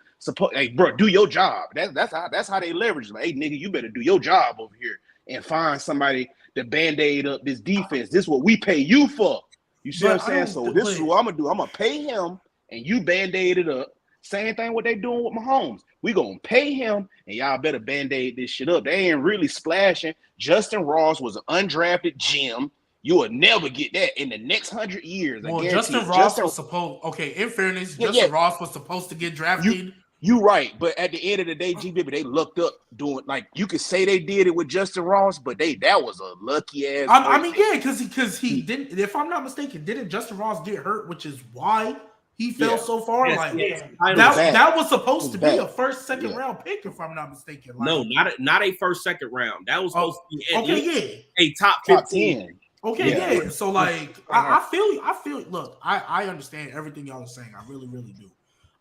bro, do your job. That's how they leverage. Like, hey, nigga, you better do your job over here and find somebody to band-aid up this defense. This is what we pay you for. You see what I'm saying? So this is what I'm gonna do. I'm gonna pay him and you band-aid it up. Same thing what they doing with Mahomes. We gonna pay him and y'all better band-aid this shit up. They ain't really splashing. Justin Ross was an undrafted gem. You will never get that in the next 100 years. Well, Justin Ross was supposed. Okay, in fairness, Justin Ross was supposed to get drafted. You right, but at the end of the day, G-Baby, they looked up doing, like, you could say they did it with Justin Ross, but that was a lucky ass. I mean, yeah, because he didn't. If I'm not mistaken, didn't Justin Ross get hurt, which is why he fell so far? Yes, that was supposed to be a first, second round pick, if I'm not mistaken. Like, no, not a first, second round. That was supposed to be a top 10. Okay, yeah. So I feel. Look, I understand everything y'all are saying. I really, really do.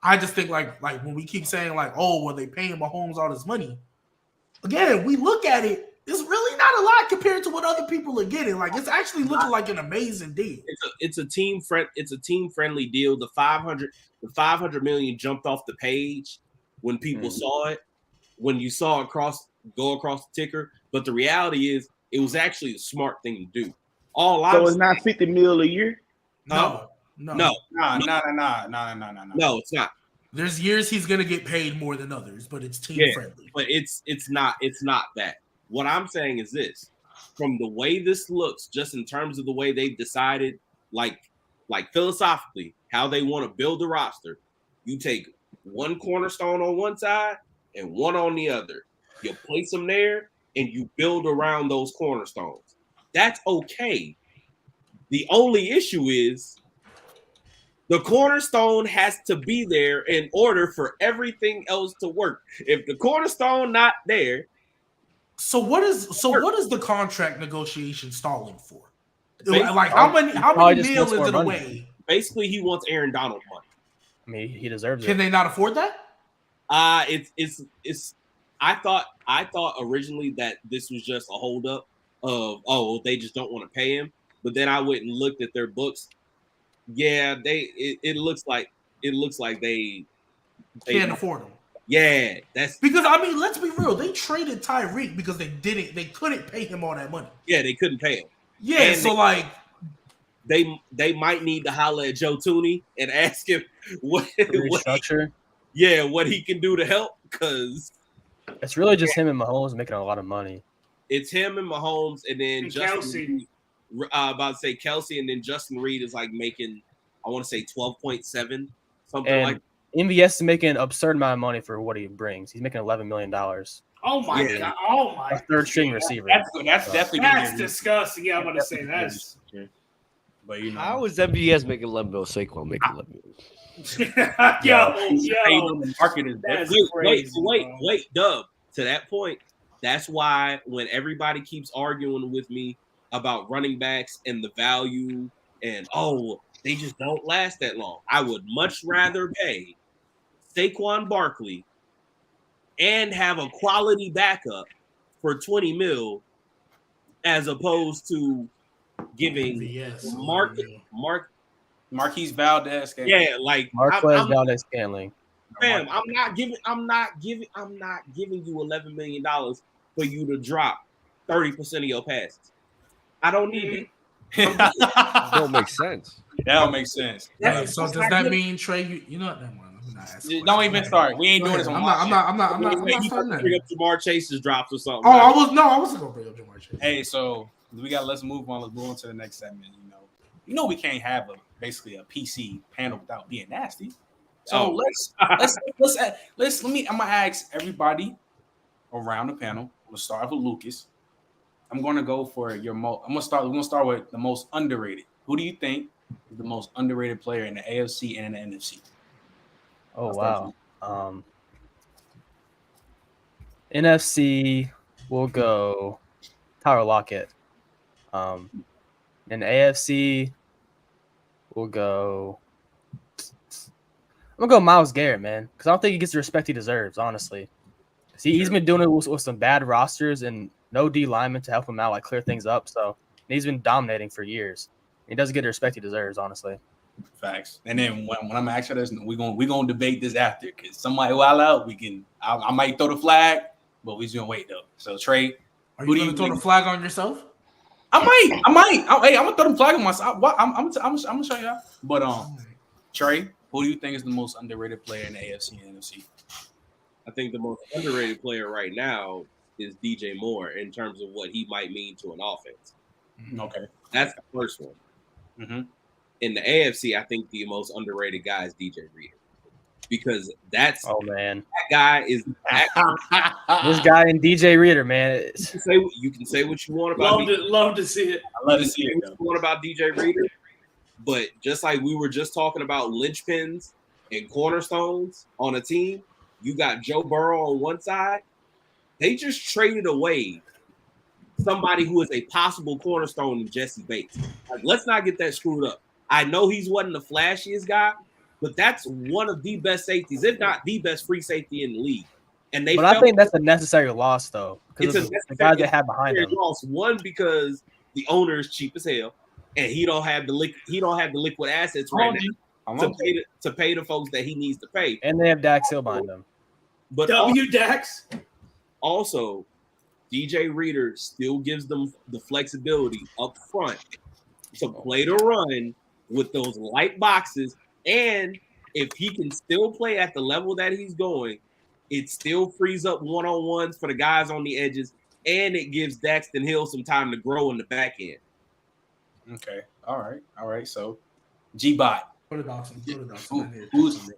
I just think like when we keep saying they paying Mahomes all this money. Again, we look at it, it's really not a lot compared to what other people are getting. Like, it's actually looking like an amazing deal. It's a team friendly deal. The 500 million jumped off the page when people saw it, when you saw it go across the ticker. But the reality is, it was actually a smart thing to do. So it's not $50 million a year. No. No, Nah. No, it's not. There's years he's gonna get paid more than others, but it's team friendly. But it's not that. What I'm saying is this: from the way this looks, just in terms of the way they've decided, like philosophically, how they want to build the roster, you take one cornerstone on one side and one on the other. You place them there and you build around those cornerstones. That's okay. The only issue is the cornerstone has to be there in order for everything else to work. If the cornerstone not there, so what is the contract negotiation stalling for? Like how many mil is it away? Basically, he wants Aaron Donald money. I mean, he deserves it. Can they not afford that? It's. I thought originally that this was just a holdup of they just don't want to pay him. But then I went and looked at their books. Yeah, it looks like they can't afford him. Yeah, that's because I mean, let's be real. They traded Tyreek because they couldn't pay him all that money. Yeah, they couldn't pay him. Yeah, and so they might need to holler at Joe Tooney and ask him what he can do to help, because it's really just him and Mahomes making a lot of money. It's him and Mahomes, and then Kelsey. About to say Kelsey, and then Justin Reed is like making, I want to say 12.7, something and like. MVS is making an absurd amount of money for what he brings. He's making $11 million. Oh my god! Oh my! A third string receiver. That's definitely disgusting. Yeah, I'm gonna say that's. But how is MVS making $11 million? Saquon making $11 million? Wait, Dub. To that point, that's why when everybody keeps arguing with me about running backs and the value and they just don't last that long, I would much rather pay Saquon Barkley and have a quality backup for $20 million as opposed to giving Marquise Valdez. Yeah, like Marquez Valdez-Scantling. Fam, I'm not giving you $11 million for you to drop 30% of your passes. I don't need it. That don't make sense. That don't make sense. Yeah, so does that mean Trey? You know what? Never mind. Don't even start. We ain't doing this. I'm not starting that. Bring up Jamar Chase's drops or something. Oh, I wasn't gonna bring up Jamar Chase. Hey, so let's move on. Let's move on to the next segment. You know we can't have basically a PC panel without being nasty. So let me. I'm gonna ask everybody around the panel. We'll start with Lucas. I'm gonna go for your most. We're gonna start with the most underrated. Who do you think is the most underrated player in the AFC and in the NFC? Oh wow. NFC will go Tyler Lockett. In the AFC we'll go. I'm gonna go Myles Garrett, man, because I don't think he gets the respect he deserves. Honestly, he's been doing it with some bad rosters and no D lineman to help him out, like clear things up. So he's been dominating for years. He doesn't get the respect he deserves, honestly. Facts. And then when I'm actually this, we're gonna debate this after, because somebody wild out. I might throw the flag, but we're just gonna wait though. So Trey, are you gonna throw the flag on yourself? I might. I'm gonna throw the flag on myself. I'm gonna show you. But Trey, who do you think is the most underrated player in the AFC and NFC? I think the most underrated player right now is DJ Moore in terms of what he might mean to an offense. Okay, that's the first one. Mm-hmm. In the AFC, I think the most underrated guy is DJ Reader, because that guy is this guy in DJ Reader, man. You can say what you want about. Love to see it. I love to see it. What you want about DJ Reader, but just like we were just talking about linchpins and cornerstones on a team, you got Joe Burrow on one side. They just traded away somebody who is a possible cornerstone in Jesse Bates. Like, let's not get that screwed up. I know he's wasn't the flashiest guy, but that's one of the best safeties, if not the best free safety in the league. And I think that's a necessary loss, though, because of the guys they have behind him. Loss. One, because the owner is cheap as hell, and he don't have the liquid assets right now to pay the folks that he needs to pay. And they have Dax Hill behind them. But Dax. Also, DJ Reader still gives them the flexibility up front to play the run with those light boxes, and if he can still play at the level that he's going, it still frees up one-on-ones for the guys on the edges, and it gives Daxton Hill some time to grow in the back end. Okay. All right. So, G-Bot. Go to Dawson.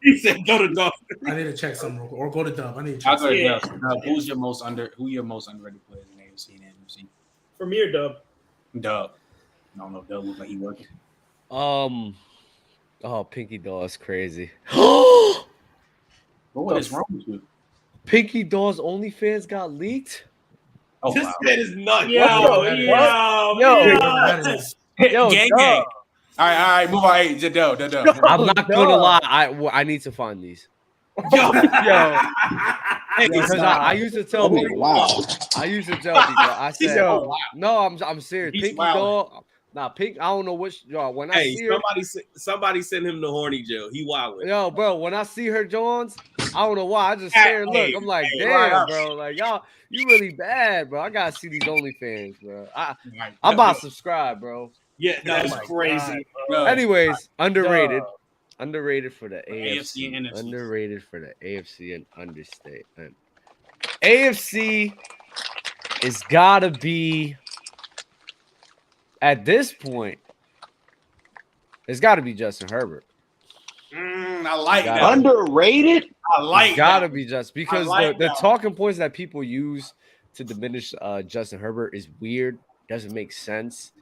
He said go to Dawson. I need to check some real quick. Or go to Dub. I need to I'll check go to some. Dub. Who your most underrated players in AFC and NFC? For me or Dub? Dub. I don't know if Dub looks like he working. Pinky Daw's crazy. What is wrong with you? Pinky Daw's OnlyFans got leaked. Oh, This wow. man is nuts. Yo, gang. All right, move on. Hey, Jadell. I'm not gonna lie. I need to find these. Yo. Because I used to tell people. Wow. I used to tell people. I said, no, I'm serious. He's Pinky wilding. Daw. Nah, Pink. I don't know which. Yo, when I Hey, see her, somebody send him to horny jail. He wild. yo, bro. When I see her Johns, I don't know why. I just stare and look. I'm like, damn, bro. Like y'all, you really bad, bro. I gotta see these OnlyFans, bro. I'm about to subscribe, bro. Yeah, That's that's crazy. Anyways, underrated. Underrated for the AFC AFC. and NFC. Underrated for the AFC and understatement. AFC is gotta be at this point. It's gotta be Justin Herbert. I like that. Underrated? I like It's gotta that. be just because like the that. talking points that people use to diminish Justin Herbert is weird. Doesn't make sense.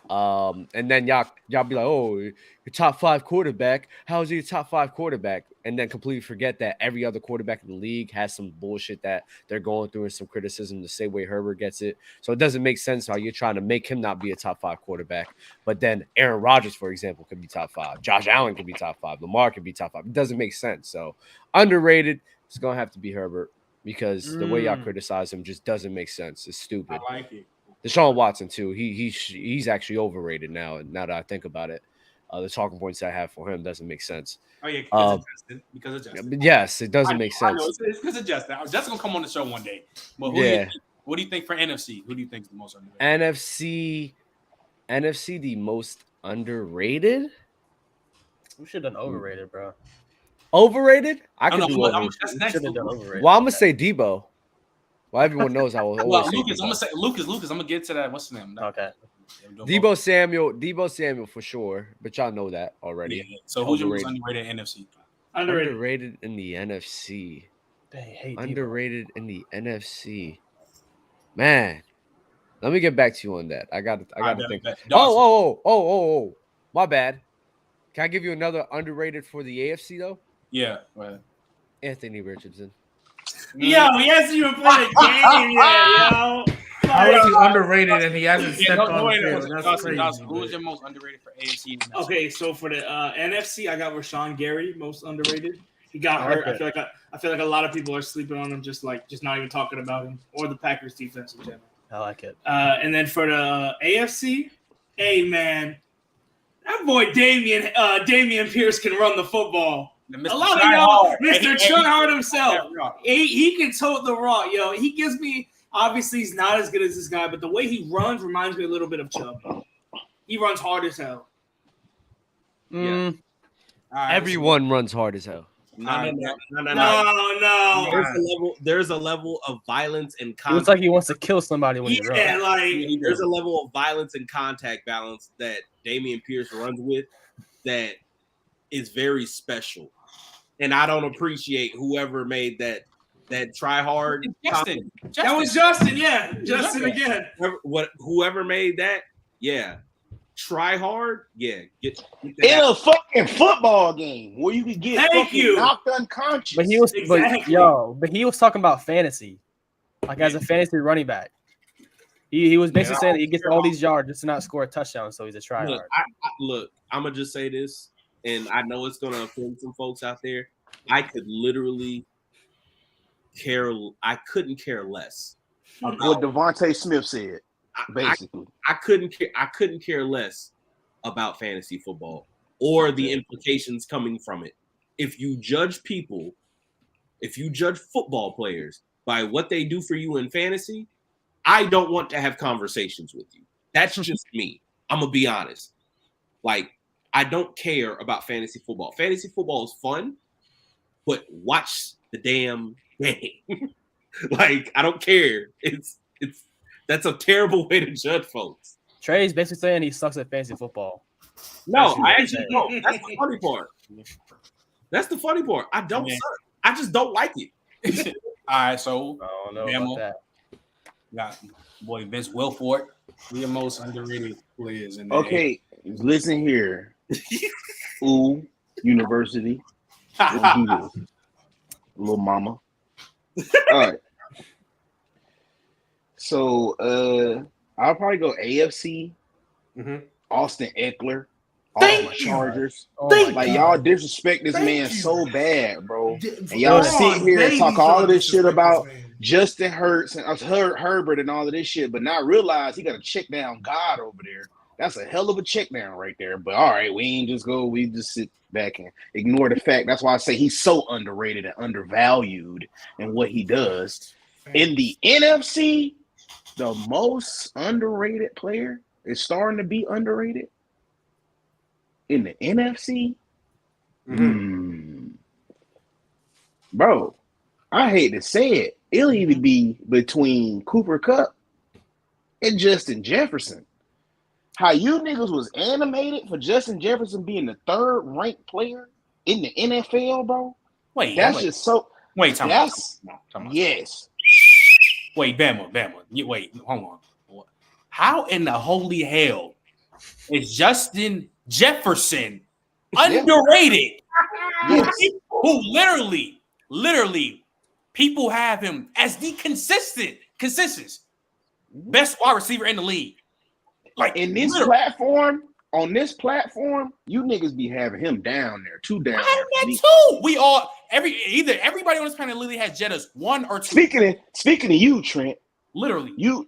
And then y'all be like, oh, your top 5 quarterback. How is he a top 5 quarterback? And then completely forget that every other quarterback in the league has some bullshit that they're going through and some criticism the same way Herbert gets it. So it doesn't make sense how you're trying to make him not be a top 5 quarterback. But then Aaron Rodgers, for example, could be top 5. Josh Allen could be top 5. Lamar could be top 5. It doesn't make sense. So underrated, it's going to have to be Herbert because the way y'all criticize him just doesn't make sense. It's stupid. I like it. Deshaun Watson too. He's actually overrated now. Now that I think about it, the talking points I have for him doesn't make sense. Oh yeah, because of Justin. But yes, it doesn't make I know, sense. it's because of Justin. Justin gonna come on the show one day. But what do you think for NFC? Who do you think is the most underrated? NFC the most underrated. We should have done overrated, bro. Overrated? I can know, do overrated. that's We next. should have done overrated. Well, I'm gonna say Debo. Well, everyone knows I will always Well, say Lucas, Debo. I'm gonna say Lucas. I'm gonna get to that. What's his name? Okay. Debo Samuel for sure, but y'all know that already. Yeah. So who's your most Overrated. underrated NFC? Underrated in the NFC. Dang, hey, Debo. Underrated in the NFC. Man, let me get back to you on that. I got to think. Oh. My bad. Can I give you another underrated for the AFC though? Yeah. Well, Anthony Richardson. Yo, he hasn't even played a game yet, yo. How is he underrated and he hasn't stepped on the wait, field? Dawson, That's crazy. who is your most underrated for AFC? And NFC? Okay, so for the NFC, I got Rashawn Gary, most underrated. He got hurt. I feel like a lot of people are sleeping on him, just not even talking about him or the Packers defense in general. I like it. And then for the AFC, hey man, that boy Damian Pierce can run the football. A lot of y'all, Mr. Tryhard himself, he can tote the rock, yo. He gives me. Obviously, he's not as good as this guy, but the way he runs reminds me a little bit of Chubb. He runs hard as hell. Yeah. Everyone runs hard as hell. No. There's a level of violence and It contact. looks like he wants to kill somebody when he runs. Yeah, like There's a level of violence and contact balance that Damian Pierce runs with that is very special. And I don't appreciate whoever made that try hard. Justin. that was Justin, yeah. Justin again. Whoever made that, yeah. Try hard, yeah. Get In a fucking football game where you could get knocked unconscious. But he was, Exactly. but he was talking about fantasy, like as a fantasy running back. He was basically saying that he gets all these yards just to not score a touchdown, so he's a try hard. Look, I'm gonna just say this, and I know it's gonna offend some folks out there. I could literally I couldn't care less. What Devontae Smith said, basically. I couldn't care less about fantasy football or the implications coming from it. If you judge football players by what they do for you in fantasy, I don't want to have conversations with you. That's just me. I'm gonna be honest. Like, I don't care about fantasy football. Fantasy football is fun, but watch the damn game. Like, I don't care. That's a terrible way to judge folks. Trey's basically saying he sucks at fantasy football. No, I actually don't. That's the funny part. That's the funny part. I don't suck. I just don't like it. All right, so I don't know about that. Got boy Vince Wilfork, the most underrated players in the Okay, listen here. Ooh, University. Don't do this. Little mama. All right. So I'll probably go AFC. Austin Eckler. Thank you. Chargers. Thank Like you. y'all disrespect this Thank man you. so bad, bro. And Come y'all on, sit here and baby, talk all of this shit disrespect about this man. Justin Hurts and Herbert and all of this shit, but not realize he got a check down God over there. That's a hell of a check down right there. But all right, we just sit back and ignore the fact. That's why I say he's so underrated and undervalued in what he does. In the NFC, the most underrated player is starting to be underrated. In the NFC, bro, I hate to say it. It'll either be between Cooper Kupp and Justin Jefferson. How you niggas was animated for Justin Jefferson being the third ranked player in the NFL, bro. That's just so. Wait, Yes. Wait, Bama. Wait, hold on. How in the holy hell is Justin Jefferson underrated? Yes. Who literally, people have him as the consistent best wide receiver in the league. Like in this platform, on this platform, you niggas be having him down there, two down. I have that too. We all everybody on this planet literally has Jettas 1 or 2. Speaking of you, Trent, literally, you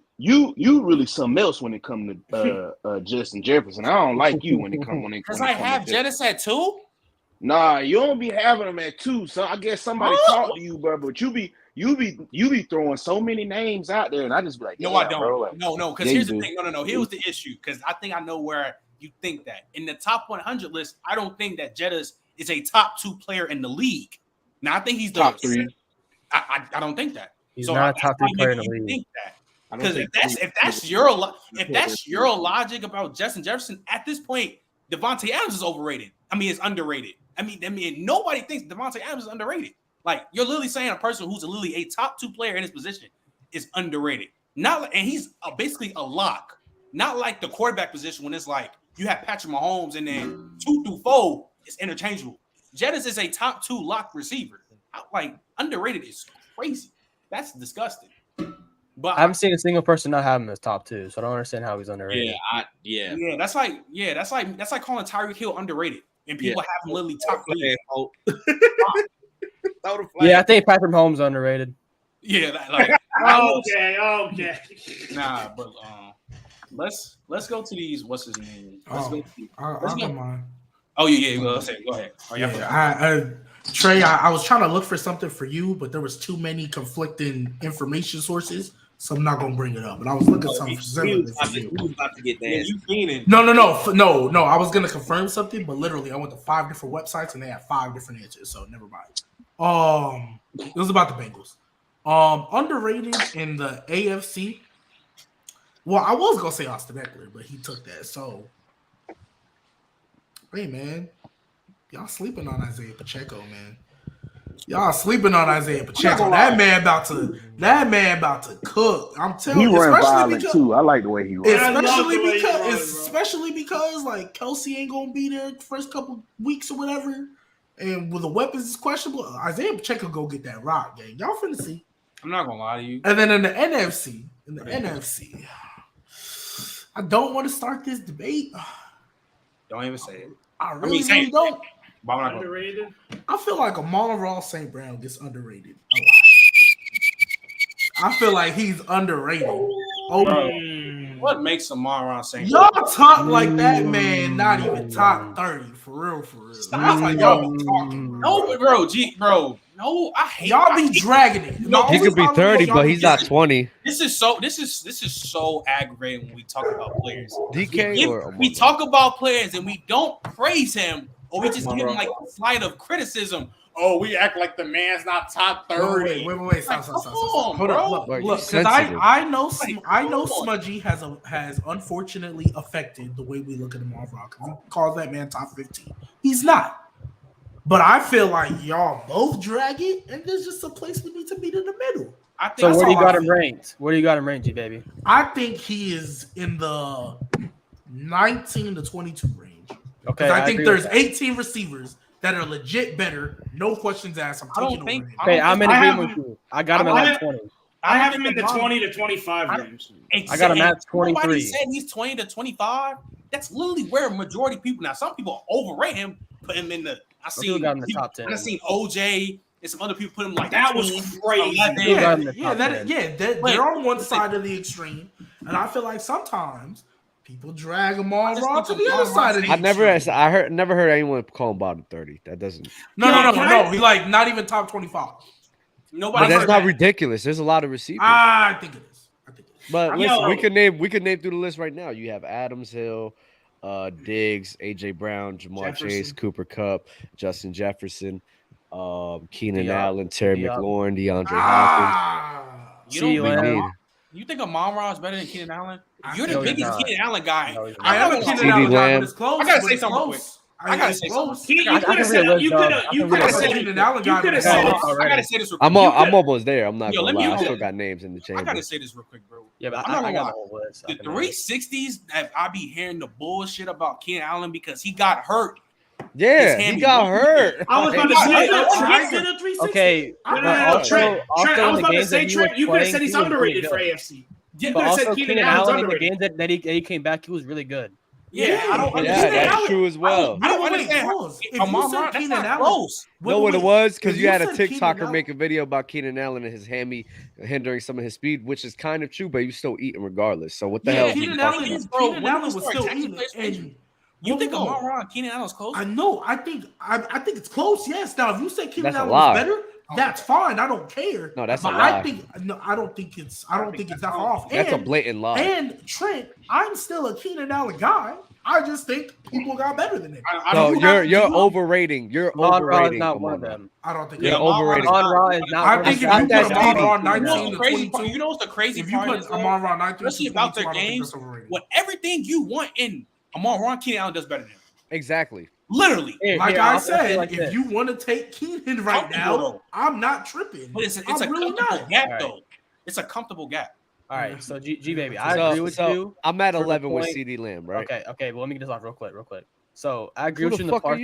really something else when it comes to Justin Jefferson. I don't like you when it comes because I have Jettas at 2. Nah, you don't be having them at 2. So I guess somebody talked to you, bro. But you be throwing so many names out there, and I just be like, no, I don't. Bro. Like, no, because here's the thing. No. Here's the issue. Because I think I know where you think that in the top 100 list, I don't think that Jettas is a top 2 player in the league. Now I think he's the top 3. I don't think that. He's not a top 3 player in the league. Think that. Because if that's your logic about Justin Jefferson at this point, Devontae Adams is overrated. I mean, it's underrated. I mean, nobody thinks Devontae Adams is underrated. Like, you're literally saying a person who's literally a top 2 player in his position is underrated. And he's basically a lock. Not like the quarterback position when it's like you have Patrick Mahomes and then 2 through 4 is interchangeable. Jettas is a top 2 lock receiver. Like, underrated is crazy. That's disgusting. But I haven't seen a single person not have him as top 2, so I don't understand how he's underrated. Yeah. That's like calling Tyreek Hill underrated, and people have him literally top 3. Yeah, I think Patrick Mahomes is underrated. Yeah, like okay. Nah, but let's go to these. What's his name? I'll go mine. Oh yeah. Go ahead. Oh, yeah, Trey, I was trying to look for something for you, but there was too many conflicting information sources, so I'm not gonna bring it up. But I was looking something for you. He was about to get that. No. I was gonna confirm something, but literally, I went to 5 different websites and they had 5 different answers. So never mind. It was about the Bengals. Underrated in the AFC. Well, I was gonna say Austin Eckler, but he took that. So, hey man, y'all sleeping on Isaiah Pacheco, man. Y'all sleeping on Isaiah Pacheco. That man about to cook. I'm telling you, he run violent too. I like the way he runs. Especially because like Kelsey ain't gonna be there the first couple weeks or whatever. And with the weapons is questionable, Isaiah Pacheco go get that rock, gang. Y'all finna see. I'm not gonna lie to you. And then in the NFC, I don't want to start this debate. Don't even say it. I really don't. Underrated. I feel like Amon Ross St. Brown gets underrated a lot. I feel like he's underrated. What makes Amon-Ra St. Y'all talk like that man, not even top 30 for real. That's like y'all be talking. No, bro. No, I hate y'all be dragging it. No, he could be 30, but he's not 20. This is so aggravating when we talk about players. DK we talk about players and we don't praise him, or we just give him like a slight of criticism. Oh, we act like the man's not top 30. Wait, stop. Hold bro. Look, because I know Smudgy has unfortunately affected the way we look at him on Rock. He calls that man top 15. He's not. But I feel like y'all both drag it, and there's just a place we need to meet in the middle. So where do you got him ranked? Where do you got him ranked, G-Baby? I think he is in the 19 to 22 range. Okay. I think there's 18 receivers that are legit better. No questions asked. I'm taking over him. Okay, I'm in agreement with you. I got him at like 20. I have him in the 20 to 25 range. I got him at 23. Nobody said he's 20 to 25. That's literally where a majority of people now. Some people overrate him, put him in the. I got him in the top 10. I seen OJ and some other people put him like that was crazy. They're on one side of the extreme, and I feel like sometimes people drag them all raw to the other side of the extreme. I never heard anyone call him bottom 30. That doesn't. No. He like not even top 25. Nobody. That's not ridiculous. There's a lot of receivers. I think it is. But listen, we can name through the list right now. You have Adams, Hill, Diggs, AJ Brown, Jamar Chase, Cooper Kupp, Justin Jefferson, Keenan Allen, Terry McLaurin, DeAndre Hopkins. You think Amon-Ra is better than Keenan Allen? You're the biggest Keenan Allen guy. I am a Keenan Allen guy, but it's close. I gotta say something quick. I gotta say something. You could have said Keenan Allen guy. I gotta say this real quick. I'm almost there. I'm not gonna lie. I still got names in the chamber. I gotta say this real quick, bro. Yeah, but I got the whole list. The 360s that I be hearing the bullshit about Keenan Allen because he got hurt. Yeah, he got hurt. I was about to say okay. Trent, I was about to say, Trent, you could have said he's underrated for AFC. Yeah, but also Keenan Allen in the game that he came back, he was really good. Yeah, I don't understand. That's true as well. I don't understand. Amon-Ra, that's not close. Know what it was? Because you had a TikToker make a video about Keenan Allen and his hammy hindering some of his speed, which is kind of true, but you still eating regardless. So what the hell? Keenan Allen was still eating. You think Amon-Ra and Keenan Allen's close? I know. I think it's close. Yes. Now, if you say Keenan Allen was better, that's fine. I don't care. No, that's a lie. I don't think it's that far off. That's a blatant lie. And Trent, I'm still a Keenan Allen guy. I just think people got better than him. No, you're overrating. You're overrating. Not one of them. I don't think you're overrating. Amon-Ra is not. I think if you put Amon-Ra 19 to 22, you know what's the crazy part? If you put Amon-Ra 19 especially about their games, what everything you want in Amon-Ra, Keenan Allen does better than him. Exactly. Literally. I said, if you want to take Keenan right now, I'm not tripping. But it's a comfortable gap, though. It's a comfortable gap. All right, so G-Baby, I agree with you. I'm at 11 with CD Lamb, right? Okay. Well, let me get this off real quick. So I agree with you in the part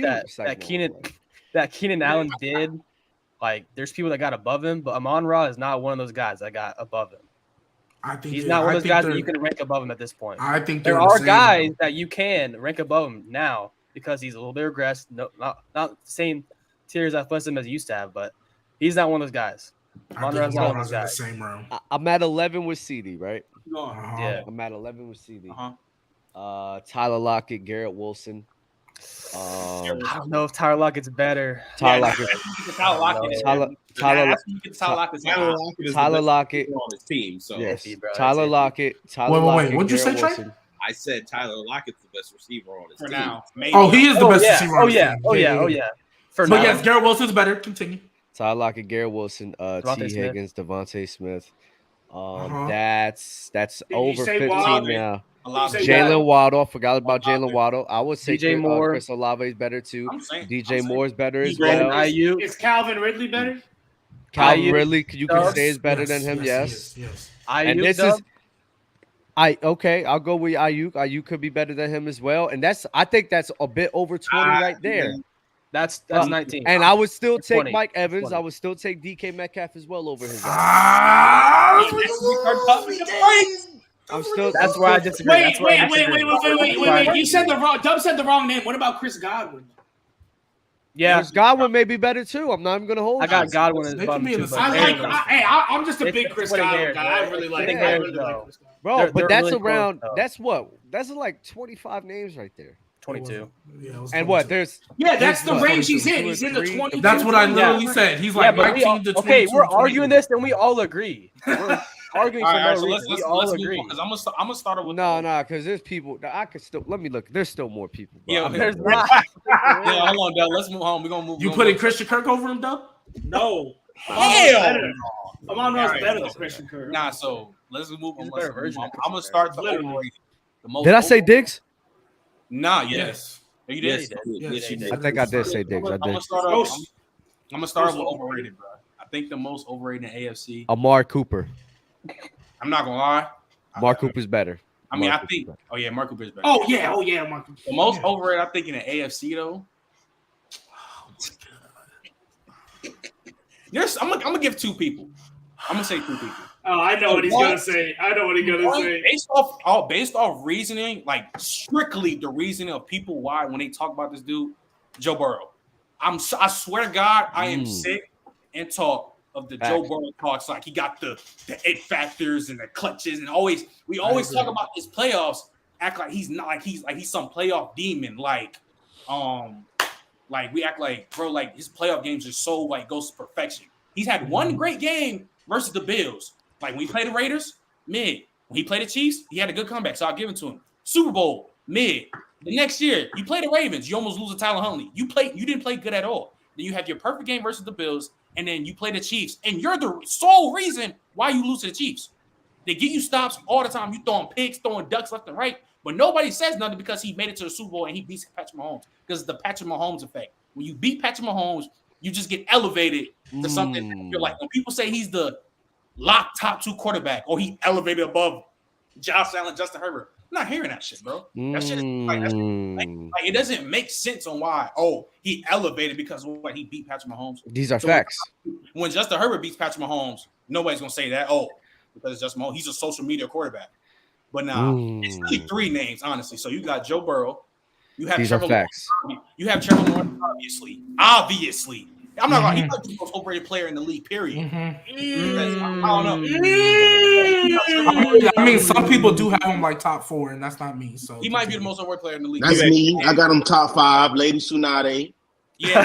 that Keenan Allen did. Like, there's people that got above him, but Amon-Ra is not one of those guys that got above him. I think he's not one of those guys that you can rank above him at this point. I think there are guys that you can rank above him now because he's a little bit regressed. No, not the same tiers of athleticism as he used to have, but he's not one of those guys. Amon-Ra's not one of those guys. Same round. I'm at 11 with CD, right? Yeah, I'm at 11 with CD. Tyler Lockett, Garrett Wilson. I don't know if Tyler Lockett's better. Tyler Lockett on his team. So yes. Tyler Lockett. Wait. What'd you say, Trey? I said Tyler Lockett's the best receiver on his team. Now. He is the best receiver on his team. Oh yeah. But yes, Garrett Wilson's better. Continue. Tyler Lockett, Garrett Wilson, T. Higgins, Devontae Smith. That's over 15 now. Jalen Waddle, forgot about Jalen Waddle. I would say DJ Moore. Chris Olave is better too. DJ Moore's better as well. Is Calvin Ridley better? Calvin Ridley, you can say is better than him. Yes. And this is I'll go with Ayuk. Ayuk could be better than him as well. And I think that's a bit over 20 right there. That's 19. And I would still take 20. Mike Evans. 20. I would still take DK Metcalf as well over his. That's why I disagree. Wait. You said Dub said the wrong name. What about Chris Godwin? Yeah, Godwin may be better too. I'm not even gonna hold. I got Godwin as They bum could be in too, the but same. I'm just a big Chris splitting Godwin hairs, guy. bro. I really like Splitting I hairs, really like though. Chris Godwin. Bro, They're but that's really close, around. though. That's what. That's like 25 names right there. 22. Yeah, it was And what? 22. There's That's the what, range he's 22 in. or He's in the 3? 20. That's what I literally Yeah. said. He's Yeah, like but 19 to 22. okay, we're 23. arguing this, and we all agree. We're arguing All for right, no so reason. let's We all move agree. on because I'm gonna start with No, because there's people. I could still. Let me look. There's still more people. Bro. Yeah, I'm There's not- not. Yeah, hold on, Dell. Let's move on. We're gonna move. You we're putting gonna Christian Kirk over him, though? No. Hell Amon no. Ross Alright, better than so- Christian Kirk. Nah, so let's move on. He's a better version of I'm gonna start the Literally. overrated. The most Did I say Diggs? Nah, yes. Yes. Oh, you Yes, did. yes, you did. I think I did say Diggs. I I'm gonna did. start Oh, off. I'm gonna start oh, with overrated, bro. I think the most overrated in AFC. Amari Cooper. I'm not gonna lie. Mark Cooper's better. I mean, Mark I think. Cooper's Oh yeah, Mark Cooper is better. Oh yeah, Mark. The most overrated, I think, in the AFC though. I'm gonna give two people. I'm gonna say two people. Oh, I know what he's gonna say. Based off reasoning, like strictly the reasoning of people why when they talk about this dude, Joe Burrow. I swear to God, I am sick and talk of the Joe Burrow talks. Like he got the it factors and the clutches, and we always talk about his playoffs. Act like he's not he's some playoff demon. Like we act like bro, like his playoff games are so like goes to perfection. He's had one great game versus the Bills. Like when he played the Raiders, mid. When he played the Chiefs, he had a good comeback, so I'll give it to him. Super Bowl, mid. The next year, you play the Ravens, you almost lose to Tyler Huntley. You didn't play good at all. Then you have your perfect game versus the Bills, and then you play the Chiefs, and you're the sole reason why you lose to the Chiefs. They give you stops all the time. You throwing picks, throwing ducks left and right, but nobody says nothing because he made it to the Super Bowl and he beats Patrick Mahomes because it's the Patrick Mahomes effect. When you beat Patrick Mahomes, you just get elevated to something that you're like. When people say he's the lock top 2 quarterback or he elevated above Josh Allen, Justin Herbert, I'm not hearing that shit, bro. That shit is like it doesn't make sense on why. Oh, he elevated because of what he beat Patrick Mahomes. These are facts. When Justin Herbert beats Patrick Mahomes, nobody's gonna say that. Oh, because it's Justin Mahomes, he's a social media quarterback. But now it's really 3 names, honestly. So you got Joe Burrow. You have These Trevor are facts. Lawrence, you have Trevor Lawrence, obviously. I'm not gonna. He's like the most overrated player in the league. Period. I don't know. I mean, some people do have him like top 4, and that's not me. So He might be the most overrated player in the league. That's me. I got him top 5. Lady Tsunade. Yeah.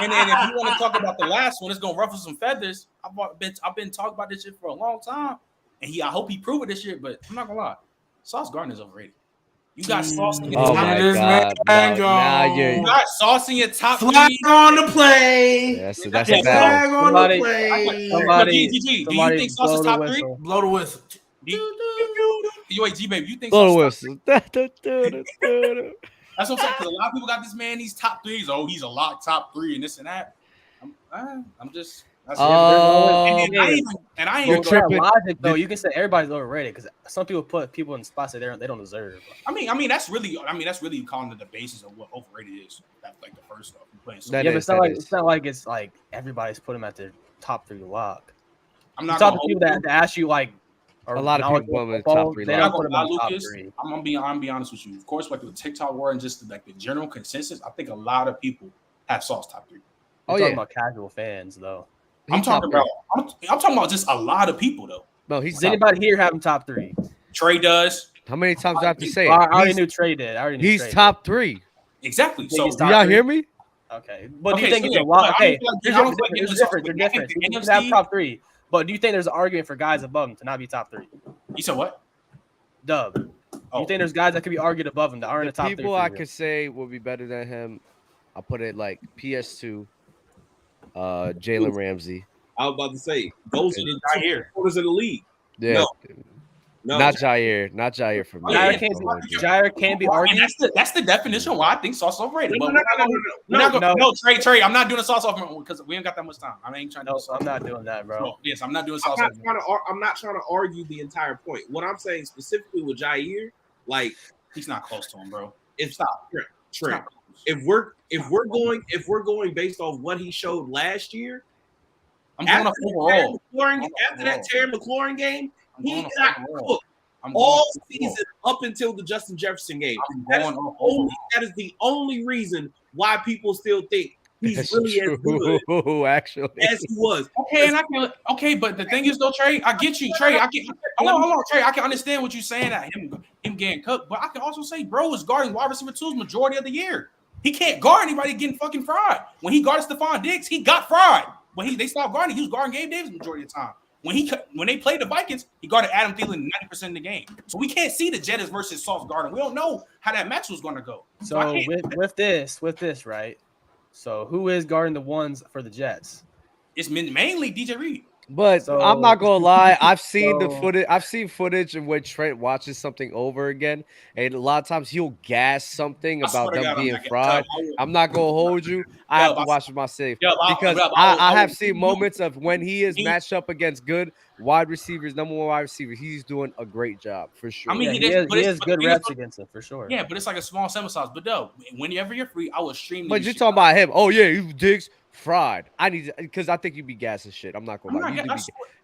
And then if you want to talk about the last one, it's gonna ruffle some feathers. I've been talking about this shit for a long time, and I hope he prove it this year. But I'm not gonna lie, Sauce Gardner's overrated. You got Sauce in your Oh top my three. God! Now You got Sauce in your top flag 3. on the play. that's a Flag bad one. on the play. Somebody, Do you think Sauce is top 3? Blow the whistle. Wait, G baby, you think Blow the Sauce is whistle. That's what I'm saying. Because a lot of people got this man these top 3s. Oh, he's a lock top 3 and this and that. I'm just. That's it. And I ain't tripping. Logic though, you can say everybody's overrated because some people put people in spots that they don't deserve. I mean that's really calling it the basis of what overrated is. That's like the first stuff. That Yeah, but is, it's not like it's like everybody's put them at their top 3 lock. I'm You not talk gonna to people that ask you like A lot of people put them in the top 3 They lock. don't put them in the top Lucas, 3. I'm gonna be honest with you. Of course, like the TikTok war and just like the general consensus, I think a lot of people have Sauce top 3. Oh, Talking yeah. about casual fans though. I'm talking about just a lot of people though. No, he's Does anybody here have him top 3? Trey does. How many times do I have to say I already it? knew Trey did. He's top 3. Exactly. think So he's Do top y'all 3? hear me? Okay, but do you Okay, think so it's yeah, a lot? but I Okay, feel like there's I don't feel like different. it's They're something. different. I think You the can have NFC top 3, but do you think there's an argument for guys above him to not be top 3? You said what? Dub. Do Oh. you think there's guys that could be argued above him that aren't in the top 3? People I could say would be better than him. I'll put it like PS2, Jalen Ramsey. I was about to say those are the top quarters of the league. Yeah. No, Not Jair for me. Jair can't be And argued. that's the definition why I think Sauce is overrated. No, But no, Trey, I'm not doing a Sauce off because we ain't got that much time. I ain't trying to. No, I'm not doing that, bro. No, yes, I'm not doing I'm Sauce. not trying to argue the entire point. What I'm saying specifically with Jair, like He's not close to him, bro. if Stop. Trey, if we're going based off what he showed last year, I'm going off overall. After that Terry McLaurin game, he going got off overall. cooked all season up until the Justin Jefferson game. I'm That is, going off overall. that is the only reason why people still think he's That's really as good actually. as he was. Okay, but the thing is though, Trey, I get you, Trey. Hold on, Trey. I can understand what you're saying that him getting cooked, but I can also say, bro, was guarding wide receiver twos majority of the year. He can't guard anybody getting fucking fried. When he guarded Stephon Diggs, he got fried. When they stopped guarding, he was guarding Gabe Davis majority of the time. When they played the Vikings, he guarded Adam Thielen 90% of the game. So we can't see the Jettas versus soft guarding. We don't know how that match was going to go. So with this, right? So who is guarding the ones for the Jets? It's mainly DJ Reed. But I'm not gonna lie, I've seen the footage. I've seen footage in which Trent watches something over again, and a lot of times he'll gas something about them being fried. I'm not gonna hold you. I have to watch it myself because I have seen moments of when he is matched up against good wide receivers, number one wide receiver. He's doing a great job for sure. I mean, he has good reps against them for sure. Yeah, but it's like a small sample size. But no, whenever you're free, I will stream. But you're talking about him. Oh yeah, you Diggs. Fried. I need because I think you be gassing shit. I'm not gonna lie.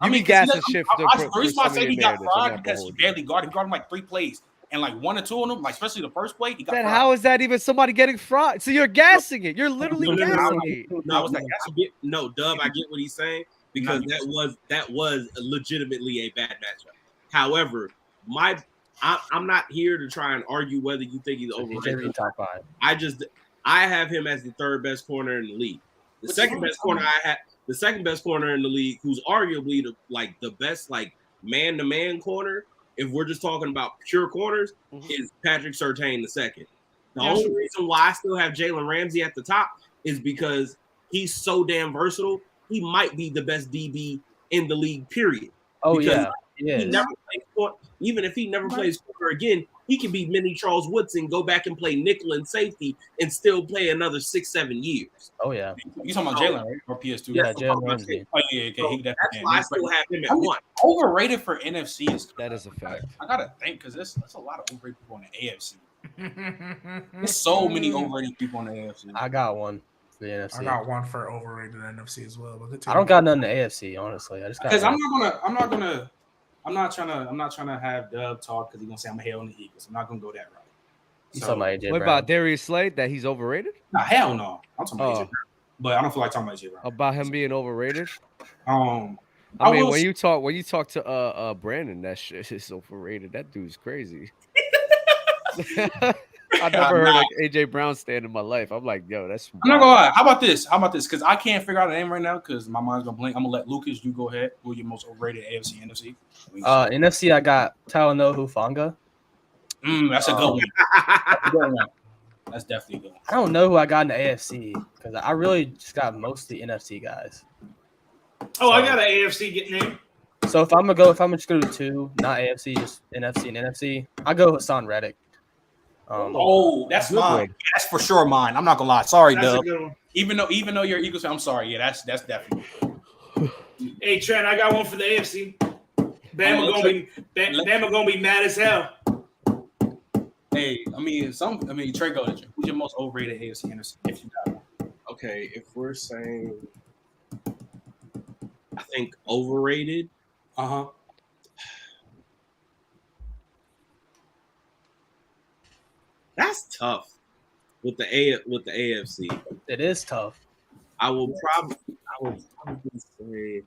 You be gassing shit. The reason why I say he got fried because he barely guarded. He guarded like 3 plays, and like 1 or 2 of them, like especially the first play, he got fried. How is that even somebody getting fried? So you're gassing it. You're literally gassing it. No, Dub. I get what he's saying because that was legitimately a bad matchup. However, I'm not here to try and argue whether you think he's overrated. Top 5. I have him as the 3rd best corner in the league. The second best corner in the league, who's arguably the best man-to-man corner, if we're just talking about pure corners, is Patrick Surtain II. The only reason why I still have Jalen Ramsey at the top is because he's so damn versatile. He might be the best DB in the league, period. Oh, because yeah. He never plays, even if he never plays corner again, he can be mini Charles Woodson, go back and play nickel and safety, and still play another 6-7 years. Oh yeah, you talking about Jalen, right? Or PS2? Yeah, Jalen Ramsey. Oh yeah, okay. So that's why I still have him at 1. Overrated for NFC is that is a fact. I gotta think because there's a lot of overrated people in the AFC. There's so many overrated people in the AFC. I got one for the NFC. I got one for overrated NFC as well. I don't got none in the AFC, honestly. I just got because I'm not trying to have Dub talk because he's gonna say I'm hell on the Eagles. I'm not gonna go that route. What about Darius Slade? That he's overrated? Nah, hell no. I'm talking about AJ Brown. But I don't feel like talking about AJ Brown. About him being overrated? I mean, when you talk to Brandon, that shit is overrated. That dude's crazy. I've never heard like AJ Brown stand in my life. I'm like, yo, that's. I'm not gonna lie. How about this? Because I can't figure out a name right now because my mind's gonna blink. I'm gonna let Lucas. You go ahead. Who are your most overrated AFC, NFC? NFC, I got Talanoa Hufanga. That's a good one. That's definitely a good one. I don't know who I got in the AFC because I really just got most of the NFC guys. I got an AFC name. So if I'm just gonna do 2, not AFC, just NFC and NFC, I go with Hassan Reddick. That's mine. That's for sure mine. I'm not gonna lie. Sorry, Dub. Even though you're Eagles fan, I'm sorry. Yeah, that's definitely. Hey Trent, I got one for the AFC. Bama gonna be mad as hell. Hey, Trey, go ahead. Who's your most overrated AFC NFC? If you got one. Okay, if we're saying, I think overrated. That's tough with the AFC. It is tough. I will probably say,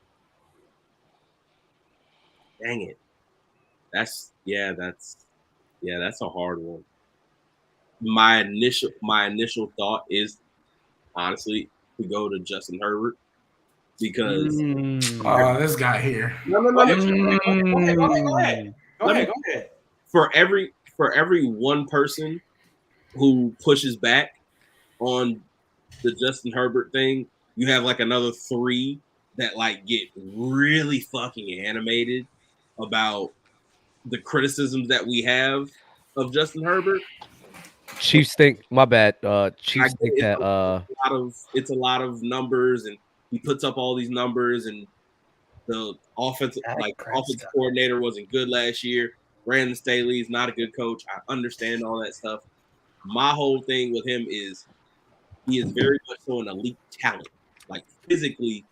dang it. That's a hard one. My initial thought is honestly to go to Justin Herbert because this guy here. No. Go ahead. For every one person who pushes back on the Justin Herbert thing, you have like another 3 that like get really fucking animated about the criticisms that we have of Justin Herbert. Chiefs think my bad. Chiefs think that it's a lot of numbers, and he puts up all these numbers, and the offensive coordinator wasn't good last year. Brandon Staley's not a good coach. I understand all that stuff. My whole thing with him is he is very much so an elite talent. Like physically,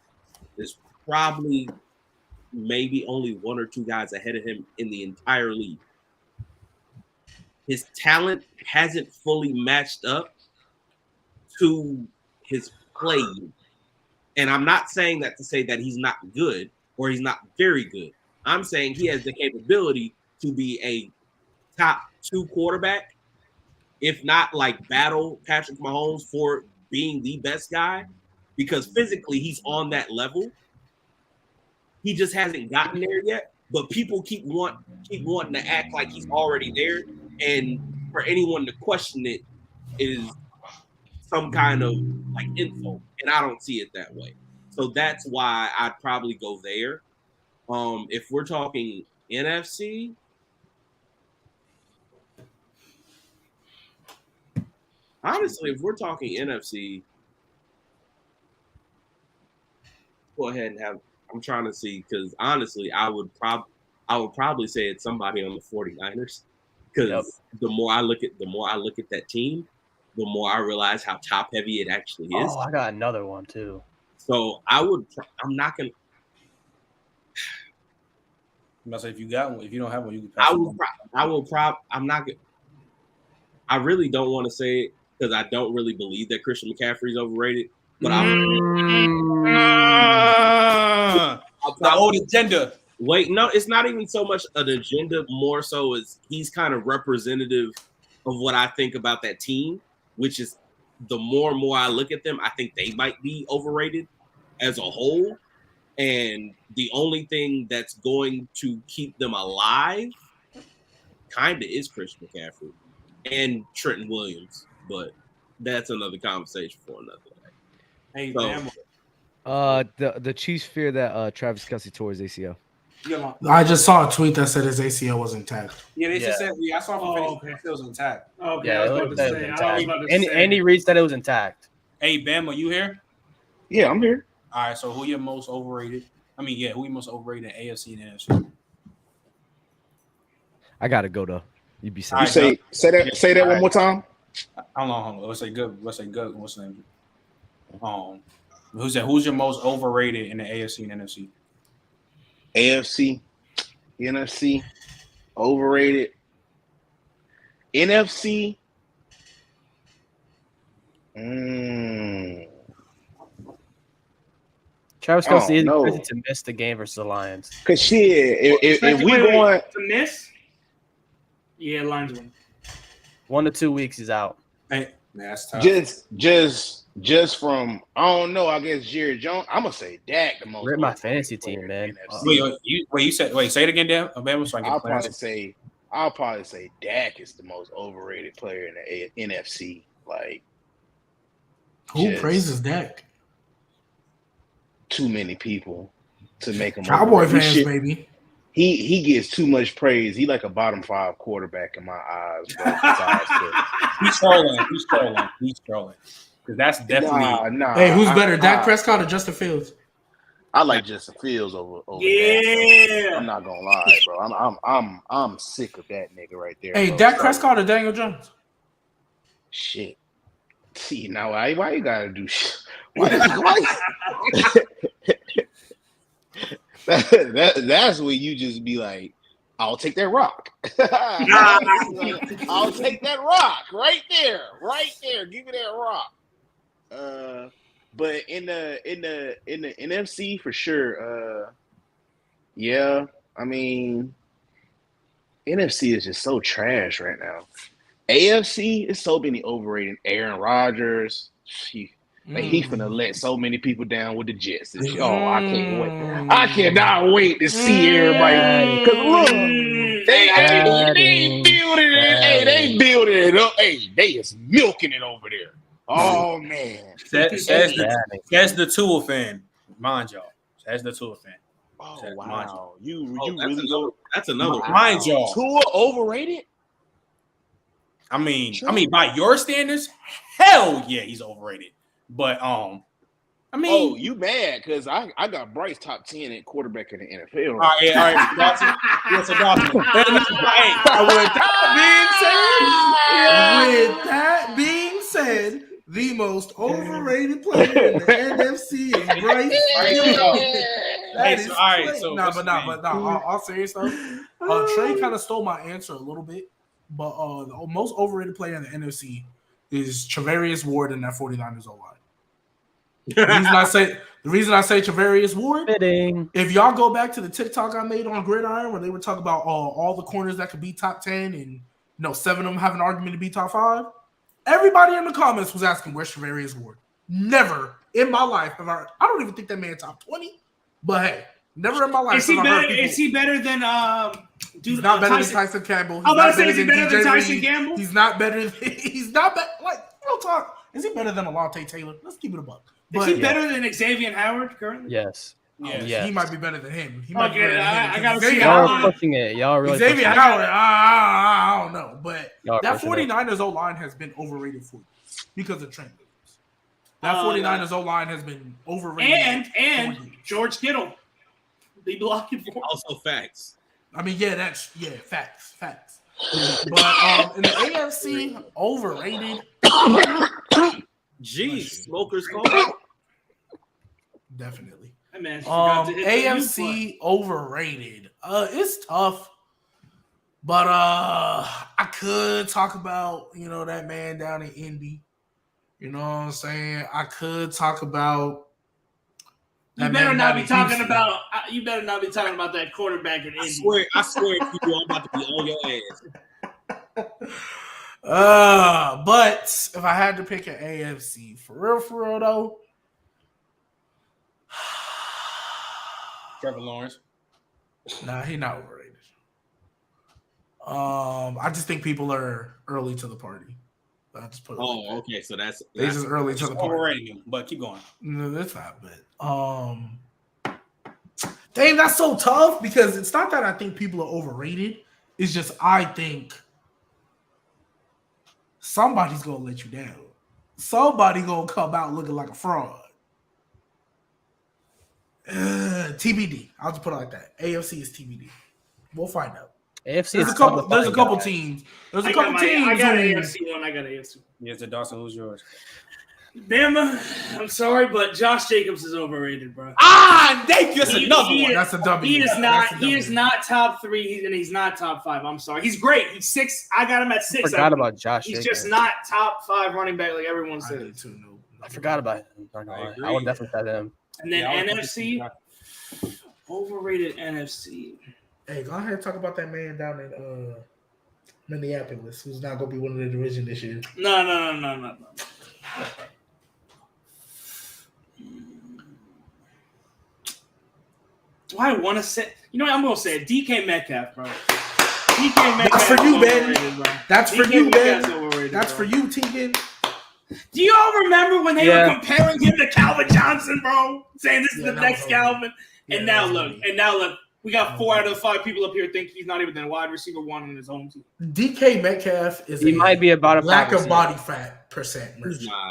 there's probably maybe only 1 or 2 guys ahead of him in the entire league. His talent hasn't fully matched up to his play. And I'm not saying that to say that he's not good or he's not very good. I'm saying he has the capability to be a top 2 quarterback, if not like battle Patrick Mahomes for being the best guy, because physically he's on that level. He just hasn't gotten there yet, but people keep wanting to act like he's already there, and for anyone to question it is some kind of like insult, and I don't see it that way. So that's why I'd probably go there. If we're talking NFC, honestly, if we're talking NFC, go ahead and have. I'm trying to see because honestly, I would probably say it's somebody on the 49ers because the more I look at that team, the more I realize how top heavy it actually is. Oh, I got another one too. So I'm not gonna. I'm gonna say if you got one, if you don't have one, you can pass I'm not gonna. I really don't want to say it because I don't really believe that Christian McCaffrey is overrated. But the old agenda. Wait, no, it's not even so much an agenda. More so is he's kind of representative of what I think about that team, which is the more and more I look at them, I think they might be overrated as a whole. And the only thing that's going to keep them alive kind of is Christian McCaffrey and Trenton Williams. But that's another conversation for another day. Hey, the Chiefs fear that Travis Kelce tore his ACL. I just saw a tweet that said his ACL was intact. Yeah, they just said. I saw it was intact. Okay, Yeah, I was about to say. Andy Reid said it was intact. Hey, Bam, are you here? Yeah, I'm here. All right, so who you most overrated? Who you most overrated in AFC and NFC? I gotta go though. You be You say that one more time. Hold on. Let's say good. What's the name? Who's your most overrated in the AFC and NFC? AFC, NFC, overrated. NFC. Travis Kelce is expected to miss the game versus the Lions. Cause if we going to miss, yeah, Lions win. 1 to 2 weeks he's out. Hey, that's tough. Just from I don't know. I guess Jerry Jones. I'm gonna say Dak the most. Rip my fantasy team, man. Say it again, Dan. So I'll probably say Dak is the most overrated player in the NFC. Like, who praises Dak? Too many people to make him. Cowboy fans, baby. He gets too much praise. He like a bottom 5 quarterback in my eyes. Bro. He's trolling. Because that's definitely nah. Hey, who's better, Dak Prescott or Justin Fields? I like Justin Fields over yeah. Dak. I'm not gonna lie, bro. I'm sick of that nigga right there. Hey, bro. Dak Prescott or Daniel Jones? Shit. See now, why you gotta do shit? That's where you just be like, I'll take that rock. I'll take that rock right there. Give me that rock. But in the NFC for sure. Yeah, I mean, NFC is just so trash right now. AFC is so many overrated. Aaron Rodgers, he finna let so many people down with the Jets. I can't wait. I cannot wait to see everybody. Because look, they building it. Hey, they building it up. Hey, they is milking it over there. Oh man, that's the Tua fan, mind y'all. That's the Tua fan. Oh wow, that's another. Mind y'all, Tua overrated. I mean, by your standards, hell yeah, he's overrated. But you mad because I got Bryce top 10 at quarterback in the NFL. All right, Dawson. Yes, Dawson. With that being said, the most overrated player in the NFC is Bryce. All serious though. Trey kind of stole my answer a little bit, but the most overrated player in the NFC is Travarius Ward in that 49ers O-line. The reason I say Travarius Ward, if y'all go back to the TikTok I made on Gridiron where they were talking about all the corners that could be top 10 and 7 of them have an argument to be top 5, everybody in the comments was asking where's Travarius Ward. Never in my life have I don't even think that man top 20, but hey, never in my life. Is he better than he's not better than Tyson Campbell. I'm about to say, is he better than Tyson Campbell? He's not better than like real talk. Is he better than Alontae Taylor? Let's keep it a buck. Is he better than Xavier Howard currently? Yes. Yes. He might be better than him. I gotta see y'all pushing it. Y'all really Xavier Howard. I don't know, but y'all that 49ers O line has been overrated for you because of Trent Williams. That 49ers O line has been overrated. And George Kittle, be blocking for. Also facts. I mean, facts. But in the AFC, overrated. Jeez, smokers call. Definitely. Hey man, AFC overrated. It's tough, but I could talk about that man down in Indy. You know what I'm saying? I could talk about. You better not be talking about. You better not be talking about that quarterback in Indy. I swear, you are about to be on your ass. But if I had to pick an AFC for real though, Trevor Lawrence. Nah, he's not overrated. I just think people are early to the party. I just put it okay. So that's just early to the party. Overrated, but keep going. No, that's not. But dang, that's so tough because it's not that I think people are overrated. It's just I think somebody's gonna let you down. Somebody gonna come out looking like a fraud. TBD. I'll just put it like that. AFC is TBD. We'll find out. AFC. There's a couple teams. I got AFC one. I got AFC. Yes, Dawson. Who's yours? Bama. I'm sorry, but Josh Jacobs is overrated, bro. Thank you. That's another one. That's a W. He is not top 3, and he's not top 5. I'm sorry. He's great. He's 6. I got him at 6. I forgot about Josh. He's just not top 5 running back like everyone says. I forgot about him. I would definitely say him. And then NFC, overrated NFC. Hey, go ahead and talk about that man down in Minneapolis who's not going to be winning the division this year. No. Do I want to say? You know what? I'm going to say it. DK Metcalf, bro. DK Metcalf. That's for you, Ben. That's for you, Ben. That's for you, Tegan. Do you all remember when they were comparing him to Calvin Johnson, bro? Saying this is the next Calvin. And now look, we got 4 out of the 5 people up here think he's not even the wide receiver 1 on his own team. DK Metcalf might be about a lack of body fat percent.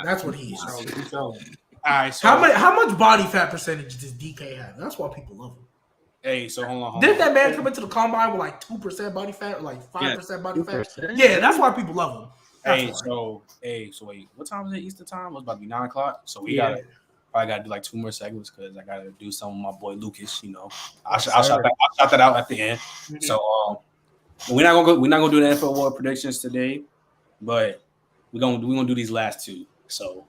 That's what he is. All right. So how much body fat percentage does DK have? That's why people love him. Hey, so hold on. Didn't that man come into the combine with like 2% body fat or like 5% body fat? Yeah, that's why people love him. So wait, what time is it? Eastern time? It's about to be 9 o'clock. So we probably gotta do like 2 more segments because I gotta do something with my boy Lucas. I'll shout that out at the end. Mm-hmm. So we're not gonna do the NFL award predictions today, but we're gonna do these last 2. So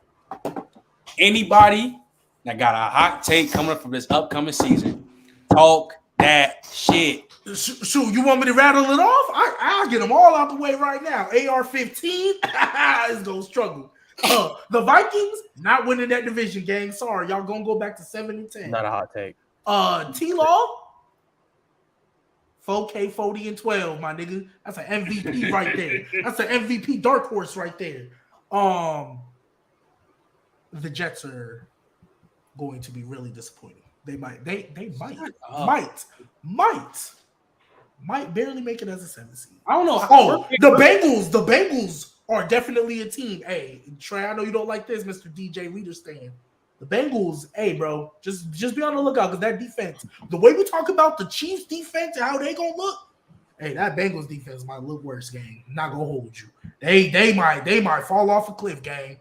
anybody that got a hot take coming up for this upcoming season, talk that shit. Shoot, you want me to rattle it off? I'll get them all out the way right now. AR-15 is gonna struggle. The Vikings not winning that division, gang. Sorry, y'all gonna go back to 7-10. Not a hot take. T-Law, 4K 40-12, my nigga. That's an MVP right there. That's an MVP dark horse right there. The Jets are going to be really disappointing. They might barely make it as a 7 seed. I don't know. The Bengals are definitely a team. Hey, Trey, I know you don't like this, Mr. DJ Readerstan. The Bengals, hey, bro, just be on the lookout because that defense, the way we talk about the Chiefs defense and how they gonna look, hey, that Bengals defense might look worse, gang. Not gonna hold you. They might fall off a cliff, gang.